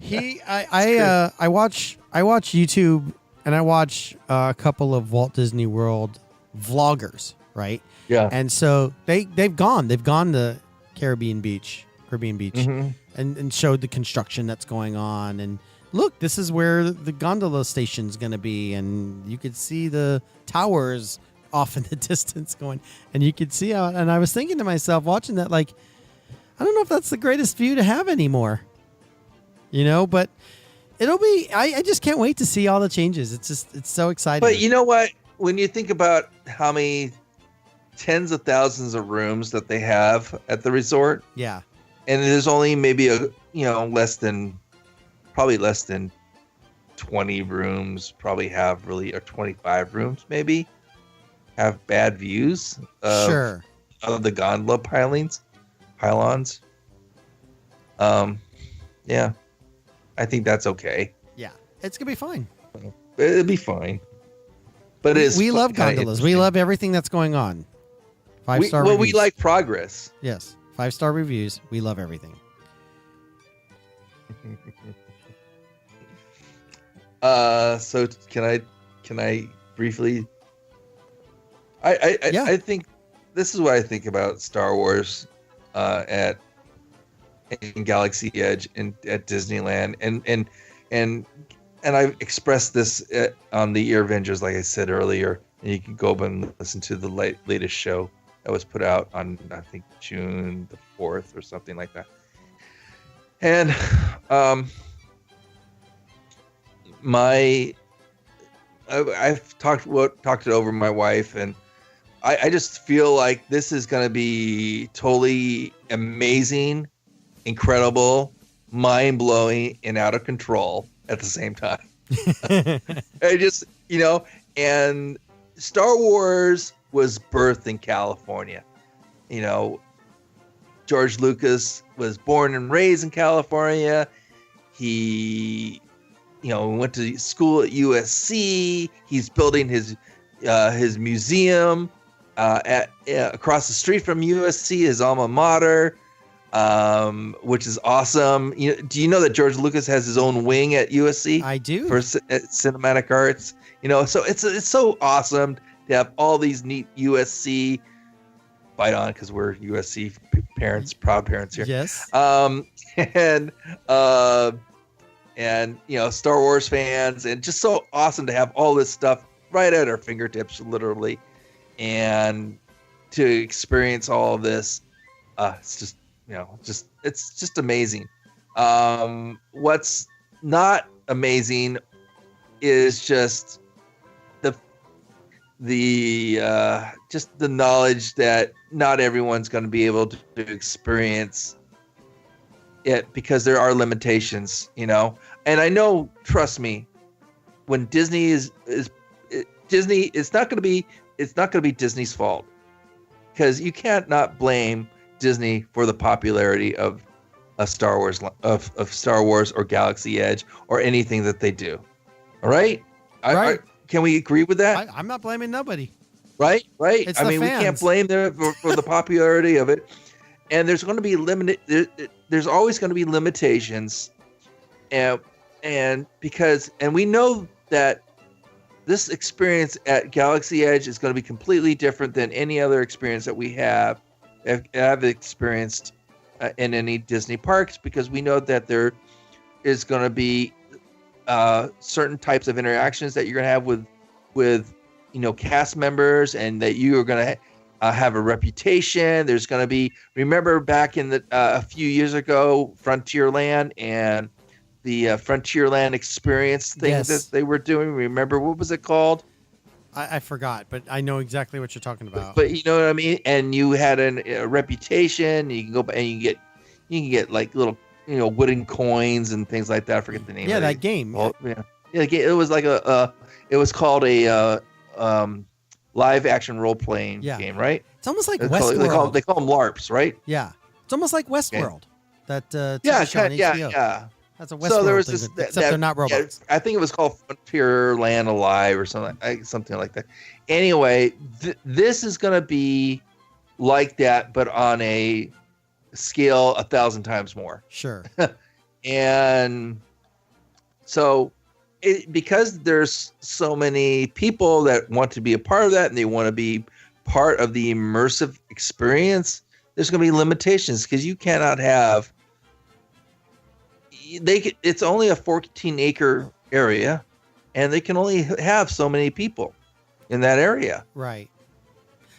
I watch YouTube and I watch a couple of Walt Disney World vloggers, right? Yeah. And so they've gone to Caribbean Beach and showed the construction that's going on. And look, this is where the gondola station's going to be. And you could see the towers off in the distance going, and you could see how, and I was thinking to myself watching that, like, I don't know if that's the greatest view to have anymore, but it'll be, I just can't wait to see all the changes. It's so exciting. But you know what? When you think about how many tens of thousands of rooms that they have at the resort. Yeah. And there's only maybe less than 20 rooms probably have really, or 25 rooms maybe have bad views of the gondola pylons. Yeah, I think that's okay. Yeah, it's gonna be fine. It'll be fine. But we love gondolas. We love everything that's going on. 5-star reviews. We like progress. Yes, 5-star reviews. We love everything. So can I briefly? I think this is what I think about Star Wars in Galaxy Edge and at Disneyland, and I've expressed this on the Ear Avengers, like I said earlier, and you can go up and listen to the latest show that was put out on, I think, June the 4th or something like that. And I've talked it over with my wife, and I just feel like this is going to be totally amazing, incredible, mind-blowing, and out of control at the same time. I just, and Star Wars was birthed in California. George Lucas was born and raised in California. He, went to school at USC. He's building his museum across the street from USC, his alma mater, which is awesome. Do you know that George Lucas has his own wing at USC? I do. For cinematic arts. So it's so awesome to have all these neat USC, fight on because we're USC parents, proud parents here. Yes. And Star Wars fans, and just so awesome to have all this stuff right at our fingertips, literally, and to experience all of this. It's just, it's just amazing. What's not amazing is just just the knowledge that not everyone's going to be able to experience it because there are limitations, and I know, trust me, when Disney is Disney, it's not going to be Disney's fault, because you can't not blame Disney for the popularity of Star Wars or Galaxy Edge or anything that they do. All right? Right. Can we agree with that? I'm not blaming nobody. Right. It's We can't blame them for the popularity of it. And there's going to be there's always going to be limitations, and we know that this experience at Galaxy Edge is going to be completely different than any other experience that we have experienced in any Disney parks, because we know that there is going to be certain types of interactions that you're going to have with cast members, and that you are going to have a reputation. There's going to be, remember back in a few years ago, Frontierland and the Frontierland experience thing that they were doing. Remember, what was it called? I forgot, but I know exactly what you're talking about. But you know what I mean? And you had a reputation. You can go and you can get like little wooden coins and things like that. I forget the name. Yeah, that game. Oh, yeah. It was like it was called a live action role playing game, right? It's almost like Westworld. They call them LARPs, right? Yeah, it's almost like Westworld. Okay. That yeah. That's a Westworld. So there was thing, except they're not robots. Yeah, I think it was called Frontierland Alive or something like that. Anyway, this is going to be like that, but on a scale 1,000 times more. Sure. And so, because there's so many people that want to be a part of that, and they want to be part of the immersive experience, there's going to be limitations, because you cannot have. It's only a 14-acre area, and they can only have so many people in that area. Right.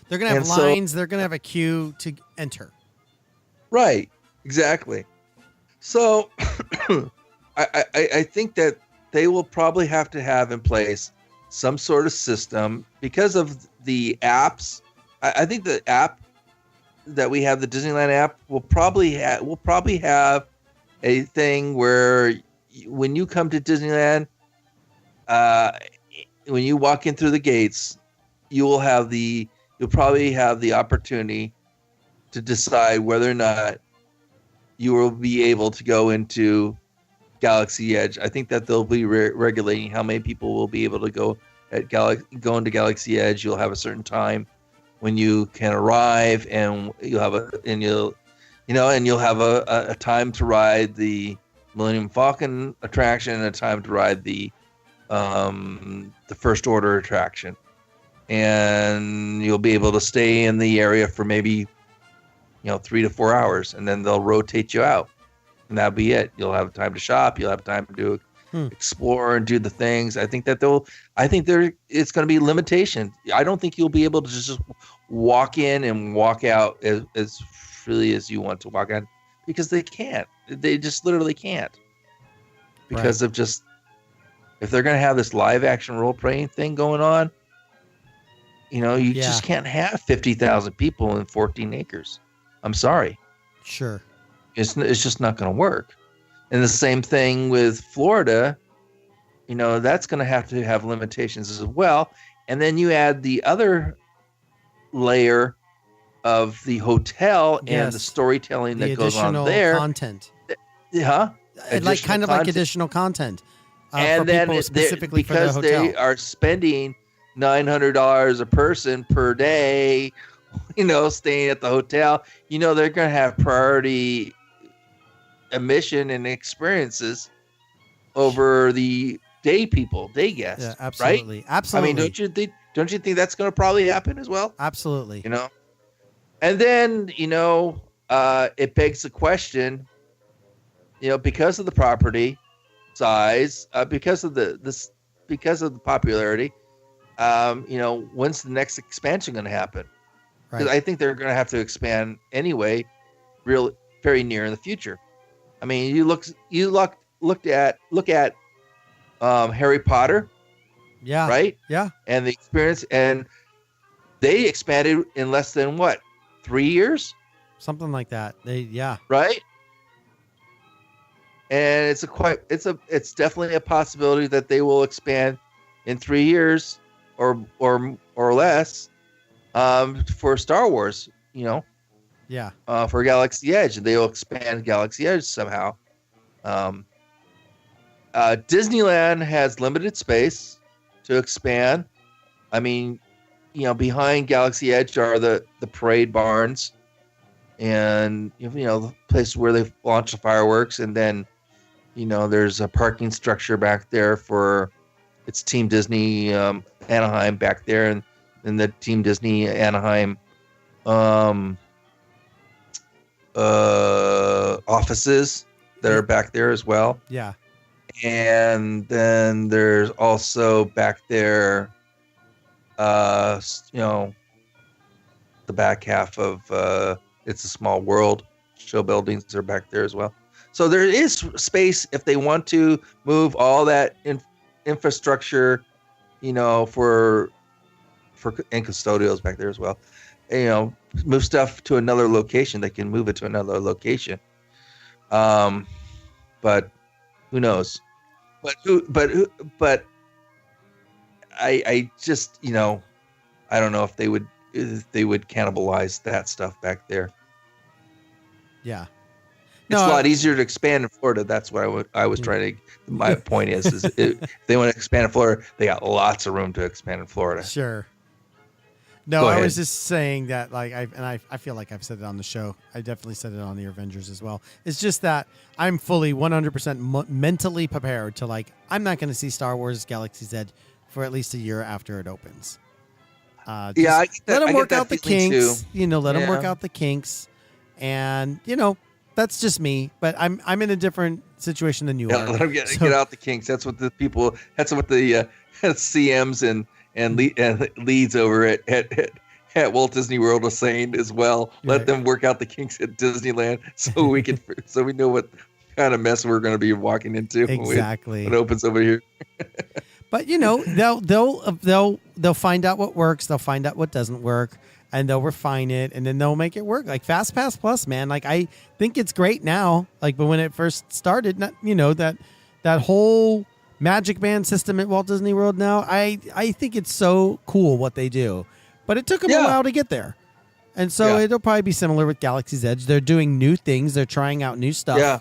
They're going to have lines. They're going to have a queue to enter. Right. Exactly. So I think that they will probably have to have in place some sort of system because of the apps. I think the app that we have, the Disneyland app, will probably have a thing where when you come to Disneyland, when you walk in through the gates, you'll probably have the opportunity to decide whether or not you will be able to go into Galaxy Edge. I think that they'll be regulating how many people will be able to go into Galaxy Edge. You'll have a certain time when you can arrive, and you'll have a time to ride the Millennium Falcon attraction and a time to ride the First Order attraction, and you'll be able to stay in the area for maybe 3 to 4 hours, and then they'll rotate you out, and that'll be it. You'll have time to shop. You'll have time to explore and do the things. I think it's going to be limitation. I don't think you'll be able to just walk in and walk out as freely as you want to walk in, because they can't. They just literally can't, because of just, if they're going to have this live action role playing thing going on, you just can't have 50,000 people in 14 acres. I'm sorry. Sure. It's just not going to work. And the same thing with Florida, that's going to have limitations as well. And then you add the other layer of the hotel and the storytelling that goes on there. Content. Huh? Like additional content. And for then people specifically because for the hotel. they are spending $900 a person per day, staying at the hotel, they're going to have priority admission and experiences over the day guests. Yeah, absolutely. Right? Absolutely. I mean, don't you think that's going to probably happen as well? Absolutely. And then, it begs the question, because of the property size, because of the popularity, when's the next expansion going to happen? Because Right. I think they're going to have to expand anyway, very near in the future. I mean, look at Harry Potter, Yeah. right? Yeah. And the experience, and they expanded in less than 3 years, Something like that. Yeah. right? And it's definitely a possibility that they will expand in 3 years or less, for Star Wars, Yeah. for Galaxy Edge. They will expand Galaxy Edge somehow. Disneyland has limited space to expand. I mean, behind Galaxy Edge are the parade barns, and the place where they launch the fireworks, and then there's a parking structure back there for it's Team Disney Anaheim back there, and the Team Disney Anaheim offices that are back there as well. Yeah. And then there's also back there, the back half of It's a Small World show buildings are back there as well. So there is space if they want to move all that infrastructure, for and custodials back there as well. Move stuff to another location. They can move it to another location. But who knows? But I just, I don't know if they would cannibalize that stuff back there. Yeah. It's a lot easier to expand in Florida. That's what I was trying to. My point is if they want to expand in Florida, they got lots of room to expand in Florida. Sure. No, Go I ahead. was just saying that, I feel like I've said it on the show. I definitely said it on the Avengers as well. It's just that I'm fully 100% mentally prepared to, I'm not going to see Star Wars Galaxy's Edge for at least a year after it opens. I get that, let them I work get that out the feeling kinks. too. Let them work Yeah. out the kinks, and that's just me. But I'm in a different situation than you Yeah, are. let them get So- out the kinks. That's what the people. That's what the CMs and leads over at Walt Disney World was saying as well. Let Right. them work out the kinks at Disneyland so we know what kind of mess we're going to be walking into Exactly. when it opens over here. But they'll find out what works. They'll find out what doesn't work, and they'll refine it, and then they'll make it work. Like Fast Pass Plus, man. I think it's great now. But when it first started, that whole Magic Band system at Walt Disney World now, I think it's so cool what they do. But it took them a while to get there. And so Yeah. it'll probably be similar with Galaxy's Edge. They're doing new things. They're trying out new stuff. Yeah.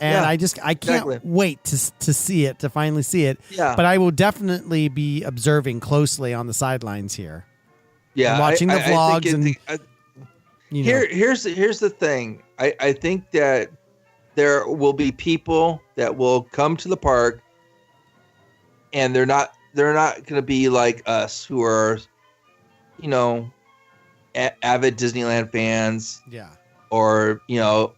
And Yeah, I can't exactly. wait to see it, to finally see it. Yeah. But I will definitely be observing closely on the sidelines here. Yeah, And watching the vlogs here's the thing. I think that there will be people that will come to the park, and they're not going to be like us who are, avid Disneyland fans, Yeah. or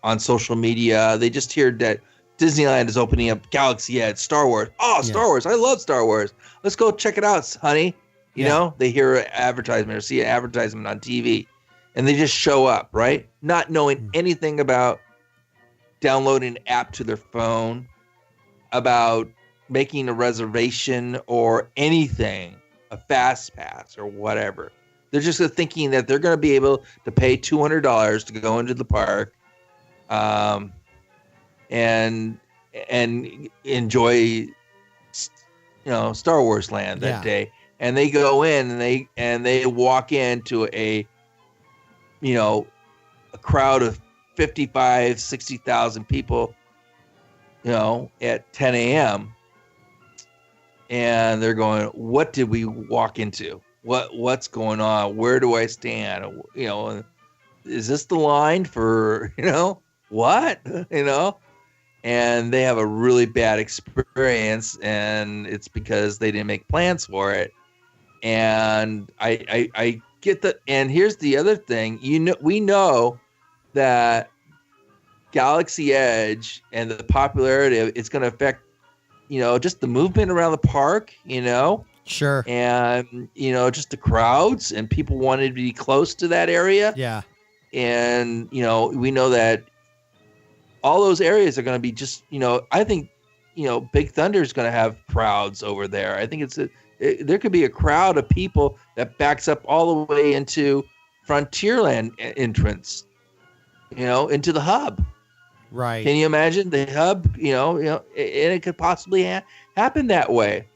on social media. They just hear that Disneyland is opening up Galaxy Edge, Star Wars. Oh, Star Wars! I love Star Wars. Let's go check it out, honey. They hear an advertisement or see an advertisement on TV, and they just show up, right? Not knowing anything about downloading an app to their phone, about making a reservation or anything, a fast pass or whatever. They're just thinking that they're going to be able to pay $200 to go into the park, and enjoy, Star Wars Land that day. And they go in and they walk into a crowd of 55, 60,000 people, at 10 a.m. And they're going, what did we walk into? What's going on? Where do I stand? Is this the line for, what? And they have a really bad experience, and it's because they didn't make plans for it. And I get that. And here's the other thing, we know that Galaxy Edge and the popularity of it's going to affect, just the movement around the park, Sure. and, just the crowds and people wanting to be close to that area. Yeah. And, we know that all those areas are going to be just, I think, Big Thunder is going to have crowds over there. I think there could be a crowd of people that backs up all the way into Frontierland entrance, into the hub. Right. Can you imagine the hub? And it could possibly happen that way.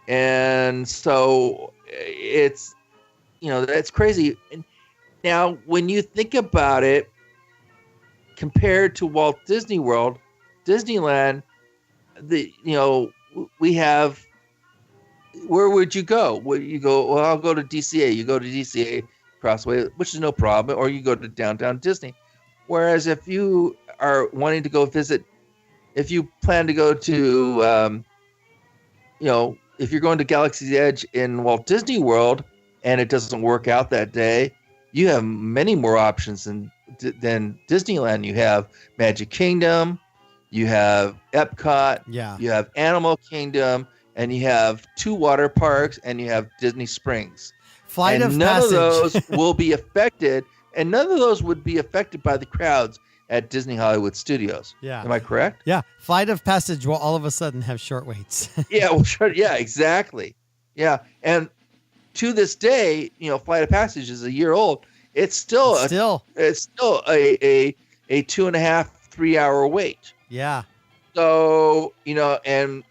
And so it's, that's crazy. And now, when you think about it, compared to Walt Disney World, Disneyland, we have. Where would you go? Would you go? Well, I'll go to DCA. You go to DCA Crossway, which is no problem, or you go to downtown Disney. Whereas if you are wanting to go visit, if you plan to go to, if you're going to Galaxy's Edge in Walt Disney World and it doesn't work out that day, you have many more options than Disneyland. You have Magic Kingdom, you have Epcot, you have Animal Kingdom, and you have 2 water parks, and you have Disney Springs. Flight of none Passage. of those will be affected, and none of those would be affected by the crowds at Disney Hollywood Studios. Yeah. Am I correct? Yeah. Flight of Passage will all of a sudden have short waits. Yeah, well, sure. Yeah, exactly. Yeah, and to this day, Flight of Passage is a year old. It's still a 2.5, 3 hour wait. Yeah. So, and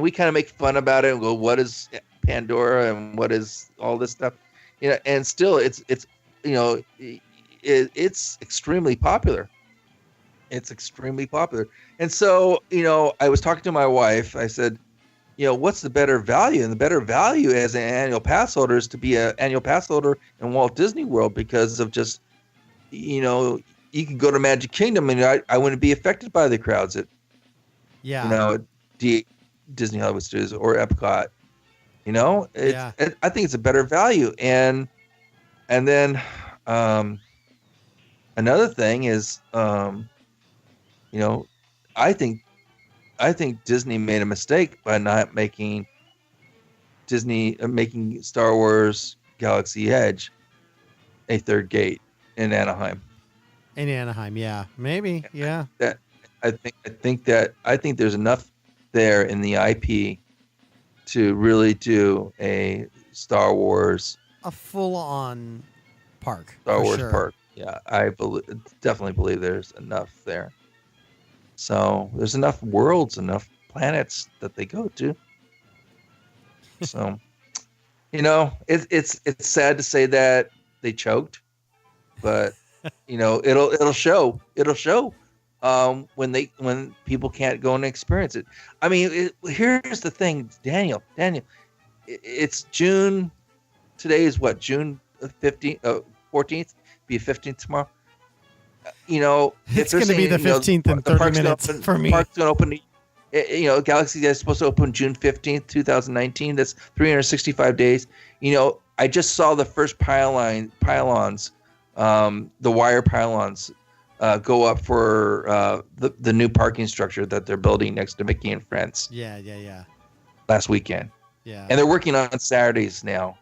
we kind of make fun about it and go, what is Pandora and what is all this stuff? And still it's extremely popular. It's extremely popular. And so, I was talking to my wife. I said, what's the better value? And the better value as an annual pass holder is to be an annual pass holder in Walt Disney World because of just, you can go to Magic Kingdom and I wouldn't be affected by the crowds at, Disney Hollywood Studios or Epcot. I think it's a better value. And then another thing is, I think Disney made a mistake by not making Star Wars Galaxy Edge a third gate in Anaheim. In Anaheim, yeah, maybe, yeah. I think there's enough there in the IP to really do a Star Wars, a full-on park. Star Wars park. Yeah, I definitely believe there's enough there. So there's enough worlds, enough planets that they go to. So, it's sad to say that they choked, but it'll show. It'll show when people can't go and experience it. I mean, here's the thing, Daniel. It's June. Today is what, June 15th, 14th. Be 15th tomorrow. It's going to be the 15th in 30 minutes for me. The park's going to open. Galaxy is supposed to open June 15th, 2019. That's 365 days. I just saw the first pylons, the wire pylons, go up for the new parking structure that they're building next to Mickey and Friends. Yeah. Last weekend. Yeah. And they're working on Saturdays now.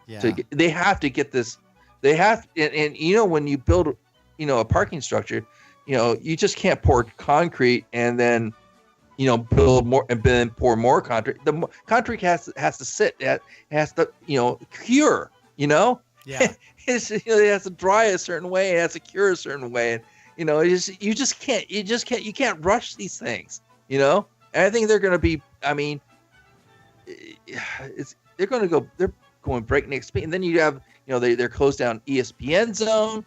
Yeah. They have to get this. They have, and when you build, a parking structure, you just can't pour concrete and then, build more and then pour more concrete. The concrete has to sit. It has to, cure. Yeah. It has to dry a certain way. It has to cure a certain way. And, you can't rush these things. And I think they're going to be. I mean, they're going breakneck speed, and then you have. They're closed down ESPN Zone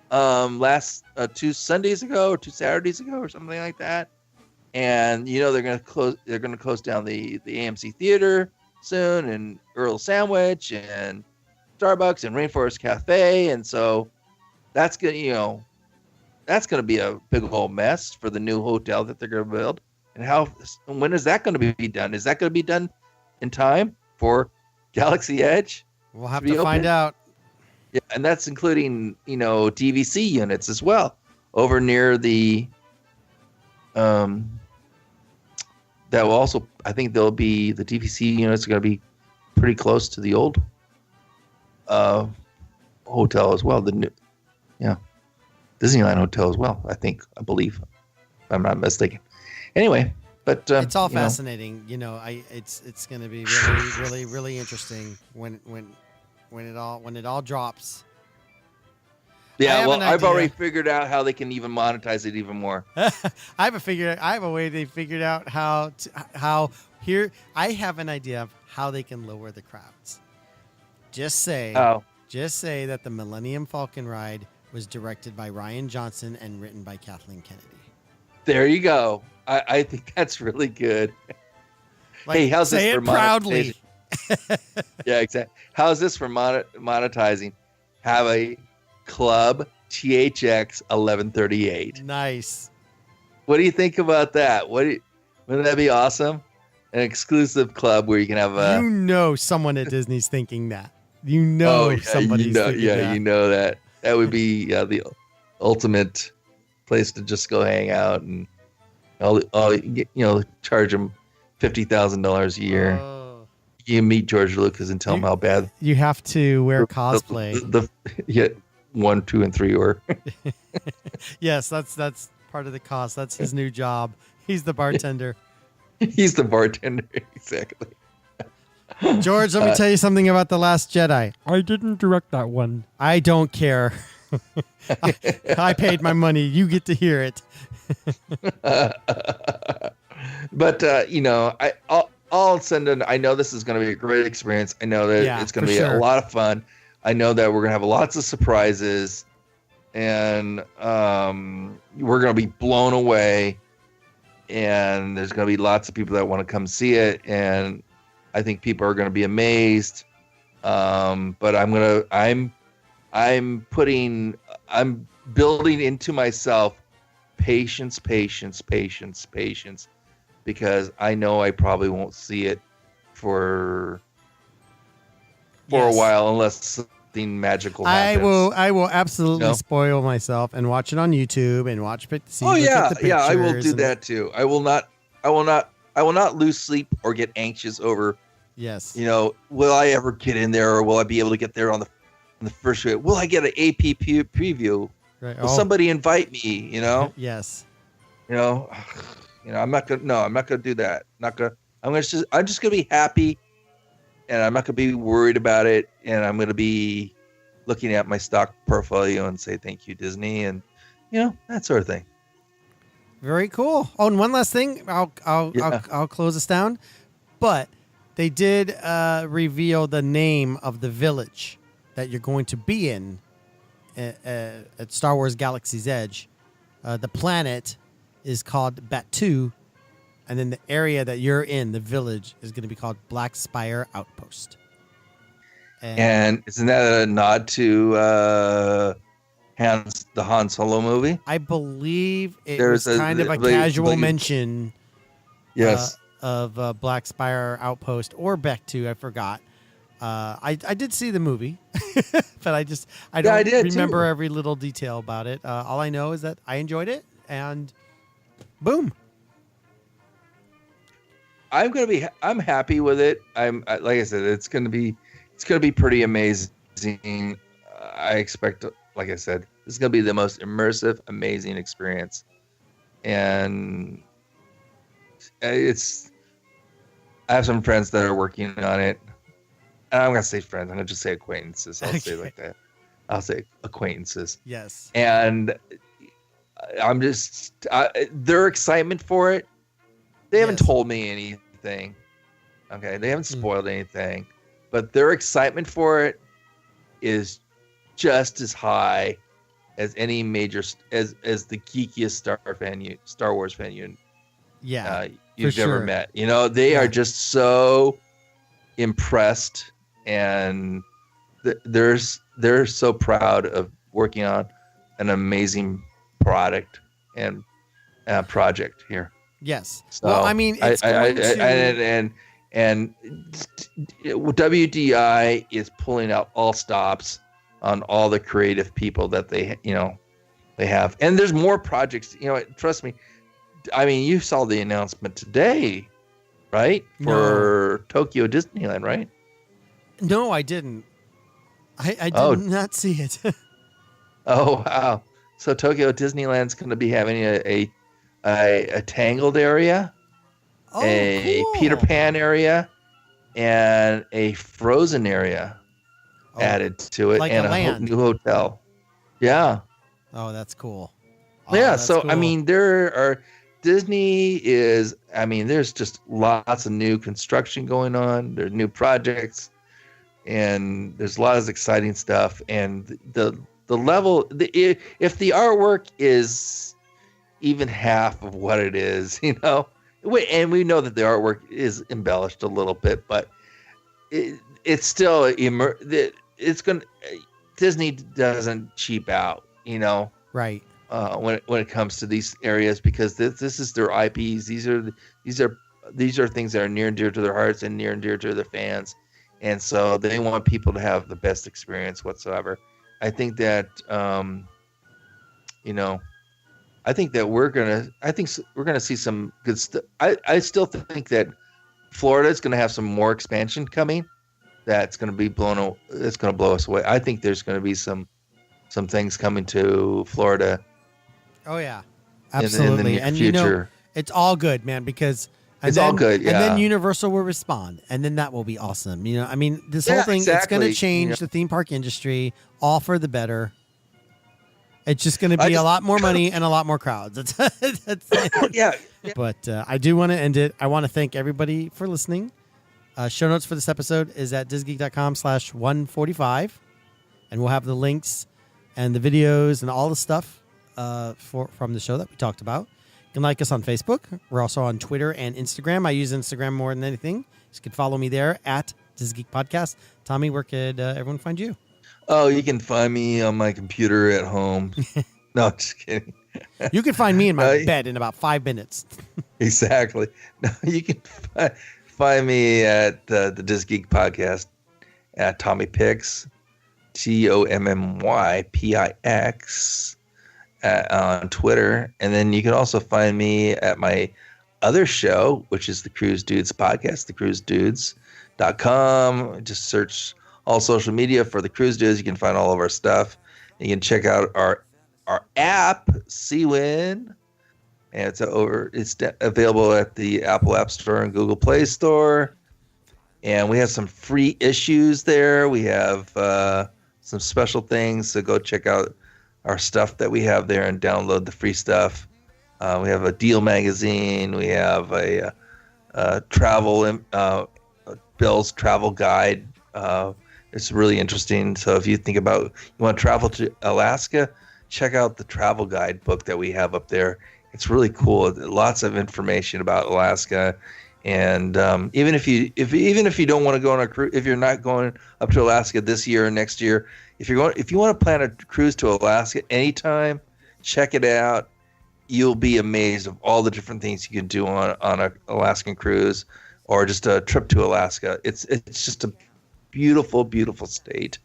last 2 Sundays ago or 2 Saturdays ago or something like that. And they're going to close down the AMC Theater soon, and Earl Sandwich and Starbucks and Rainforest Cafe. And so that's going to be a big old mess for the new hotel that they're going to build. And when is that going to be done? Is that going to be done in time for Galaxy Edge? We'll have to find out. Yeah, and that's including, DVC units as well. Over near the that will also, I think there'll be the DVC units are going to be pretty close to the old hotel as well. The new, Disneyland hotel as well. I believe, if I'm not mistaken. Anyway, but it's all fascinating. It's going to be really, really, really interesting when it all drops. Yeah, well, I've already figured out how they can even monetize it even more. I have a way they figured out how I have an idea of how they can lower the crowds. Just say that the Millennium Falcon ride was directed by Ryan Johnson and written by Kathleen Kennedy. There you go. I think that's really good. Hey, how's this for proudly? Yeah, exactly. How's this for monetizing? Have a Club THX 1138. Nice. What do you think about that? Wouldn't that be awesome? An exclusive club where you can have someone at Disney's thinking that. Somebody's thinking that. You know that. That would be the ultimate place to just go hang out and charge them $50,000 a year. Oh. You meet George Lucas and tell him how bad. You have to wear cosplay. The 1, 2, and 3 were. Yes, that's part of the cost. That's his new job. He's the bartender. He's the bartender, exactly. George, let me tell you something about The Last Jedi. I didn't direct that one. I don't care. I paid my money. You get to hear it. But I'll send I know this is going to be a great experience. I know that it's going to be a lot of fun. I know that we're going to have lots of surprises, and we're going to be blown away. And there's going to be lots of people that want to come see it, and I think people are going to be amazed. But I'm building into myself patience, because I know I probably won't see it for a while unless something magical happens. I will absolutely spoil myself and watch it on YouTube and watch it. I will do that too. I will not lose sleep or get anxious over. Yes. Will I ever get in there, or will I be able to get there on the first day? Will I get an AP preview? Right. Will somebody invite me? Yes. I'm not gonna do that. I'm just gonna be happy, and I'm not gonna be worried about it, and I'm gonna be looking at my stock portfolio and say thank you, Disney, and that sort of thing. Very cool. Oh, and one last thing, I'll close this down, but they did reveal the name of the village that you're going to be in at Star Wars Galaxy's Edge. The planet is called Batu, and then the area that you're in, the village, is going to be called Black Spire Outpost. And isn't that a nod to the Han Solo movie? I believe it was kind of a casual mention. Yes. Of Black Spire Outpost or Batu, I forgot. I did see the movie, but I don't remember every little detail about it. All I know is that I enjoyed it, and boom. I'm happy with it. Like I said, it's gonna be pretty amazing. I expect, like I said, this is gonna be the most immersive, amazing experience, and I have some friends that are working on it. And I'm gonna say friends. I'm gonna just say acquaintances. I'll say it like that. I'll say acquaintances. Yes. And I'm just their excitement for it. They haven't told me anything. Okay, they haven't spoiled anything, but their excitement for it is just as high as any major as the geekiest Star Wars fan you've ever met. They are just so impressed, and they're so proud of working on an amazing product and project here. Yes. So well, I mean, it's and WDI is pulling out all stops on all the creative people that they have. And there's more projects. Trust me. I mean, you saw the announcement today, right? For Tokyo Disneyland, right? No, I didn't. I did not see it. Oh, wow. So Tokyo Disneyland's going to be having a Tangled area, a cool. Peter Pan area, and a Frozen area added to it, like and a land. new hotel. Yeah. Oh, that's cool. So cool. I mean, Disney is. I mean, there's just lots of new construction going on. There's new projects, and there's a lot of exciting stuff. And the level, if the artwork is even half of what it is, and we know that the artwork is embellished a little bit, but it's still Disney doesn't cheap out, right. When it comes to these areas, because this is their IPs. These are things that are near and dear to their hearts and near and dear to their fans, and so they want people to have the best experience whatsoever. I think that we're gonna see some good stuff. I still think that Florida is gonna have some more expansion coming. That's gonna be it's gonna blow us away. I think there's gonna be some things coming to Florida. Oh yeah, absolutely. In the near future. It's all good, man, because all good. Yeah. And then Universal will respond, and then that will be awesome. I mean, this whole thing, exactly. It's going to change the theme park industry, all for the better. It's just going to be a lot more money and a lot more crowds. That's yeah. But I do want to end it. I want to thank everybody for listening. Show notes for this episode is at disgeek.com/145, and we'll have the links and the videos and all the stuff from the show that we talked about. You can like us on Facebook. We're also on Twitter and Instagram. I use Instagram more than anything. You can follow me there at DisGeek Podcast. Tommy, where could everyone find you? Oh, you can find me on my computer at home. No, just kidding. You can find me in my bed in about 5 minutes. Exactly. No, you can find me at the DisGeek Podcast at Tommy Pix, TOMMYPIX. On Twitter, and then you can also find me at my other show, which is the Cruise Dudes Podcast, thecruisedudes.com. Just search all social media for the Cruise Dudes. You can find all of our stuff. You can check out our app, CWIN, and it's available at the Apple App Store and Google Play Store. And we have some free issues there. We have some special things, so go check out our stuff that we have there and download the free stuff. We have a deal magazine. We have a travel Bill's travel guide. It's really interesting. So if you think about you want to travel to Alaska, check out the travel guide book that we have up there. It's really cool. Lots of information about Alaska. And even if you don't want to go on a cruise, if you're not going up to Alaska this year or next year, if you want to plan a cruise to Alaska anytime, check it out. You'll be amazed of all the different things you can do on an Alaskan cruise or just a trip to Alaska. It's just a beautiful, beautiful state,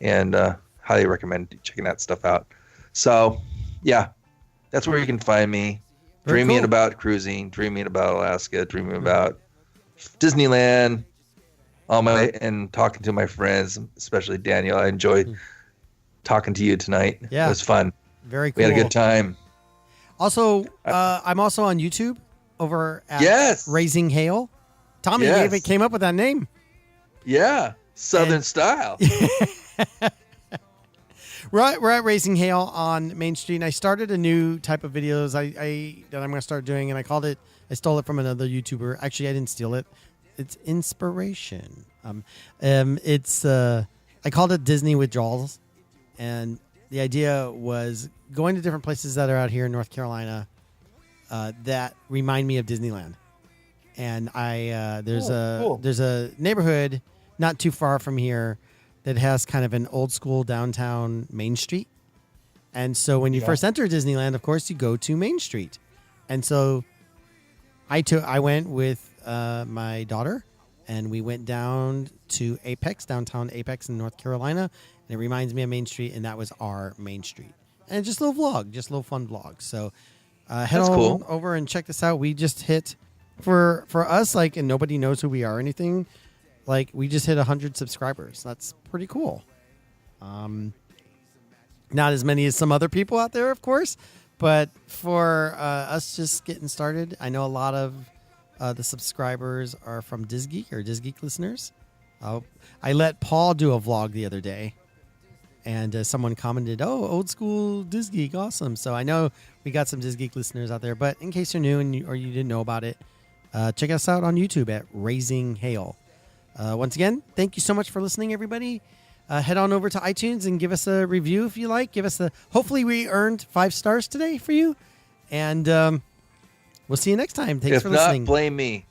and highly recommend checking that stuff out. So, yeah, that's where you can find me. Dreaming about cruising, dreaming about Alaska, dreaming about Disneyland, and talking to my friends, especially Daniel. I enjoyed talking to you tonight. Yeah. It was fun. Very cool. We had a good time. Also, I'm also on YouTube over at Raising Hail. Tommy came up with that name. Yeah. Southern style. We're at Raising Hail on Main Street, and I started a new type of videos that I'm going to start doing, and I stole it from another YouTuber. Actually, I didn't steal it. It's inspiration. I called it Disney Withdrawals, and the idea was going to different places that are out here in North Carolina that remind me of Disneyland. And there's a neighborhood not too far from here that has kind of an old school downtown Main Street. And so when you first enter Disneyland, of course, you go to Main Street. And so I went with my daughter and we went down to downtown Apex in North Carolina, and it reminds me of Main Street, and that was our Main Street. And just a little vlog, just a little fun vlog. So head on over and check this out. We just hit, for us, like, and nobody knows who we are or anything, like, we just hit 100 subscribers. That's pretty cool. Not as many as some other people out there, of course, but for us just getting started, I know a lot of the subscribers are from DisGeek or DisGeek listeners. I let Paul do a vlog the other day, and someone commented, "Oh, old school DisGeek, awesome!" So I know we got some DisGeek listeners out there. But in case you're new or you didn't know about it, check us out on YouTube at Raising Hail. Once again, thank you so much for listening, everybody. Head on over to iTunes and give us a review if you like. Hopefully we earned 5 stars today for you. And we'll see you next time. Thanks for listening. If not, blame me.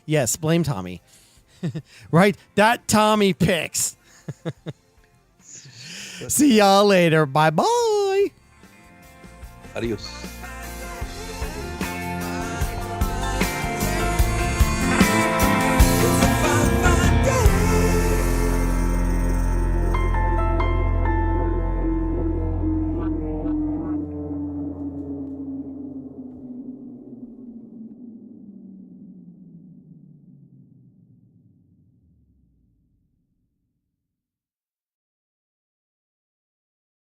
Yes, blame Tommy. Right? That Tommy picks. See y'all later. Bye-bye. Adios.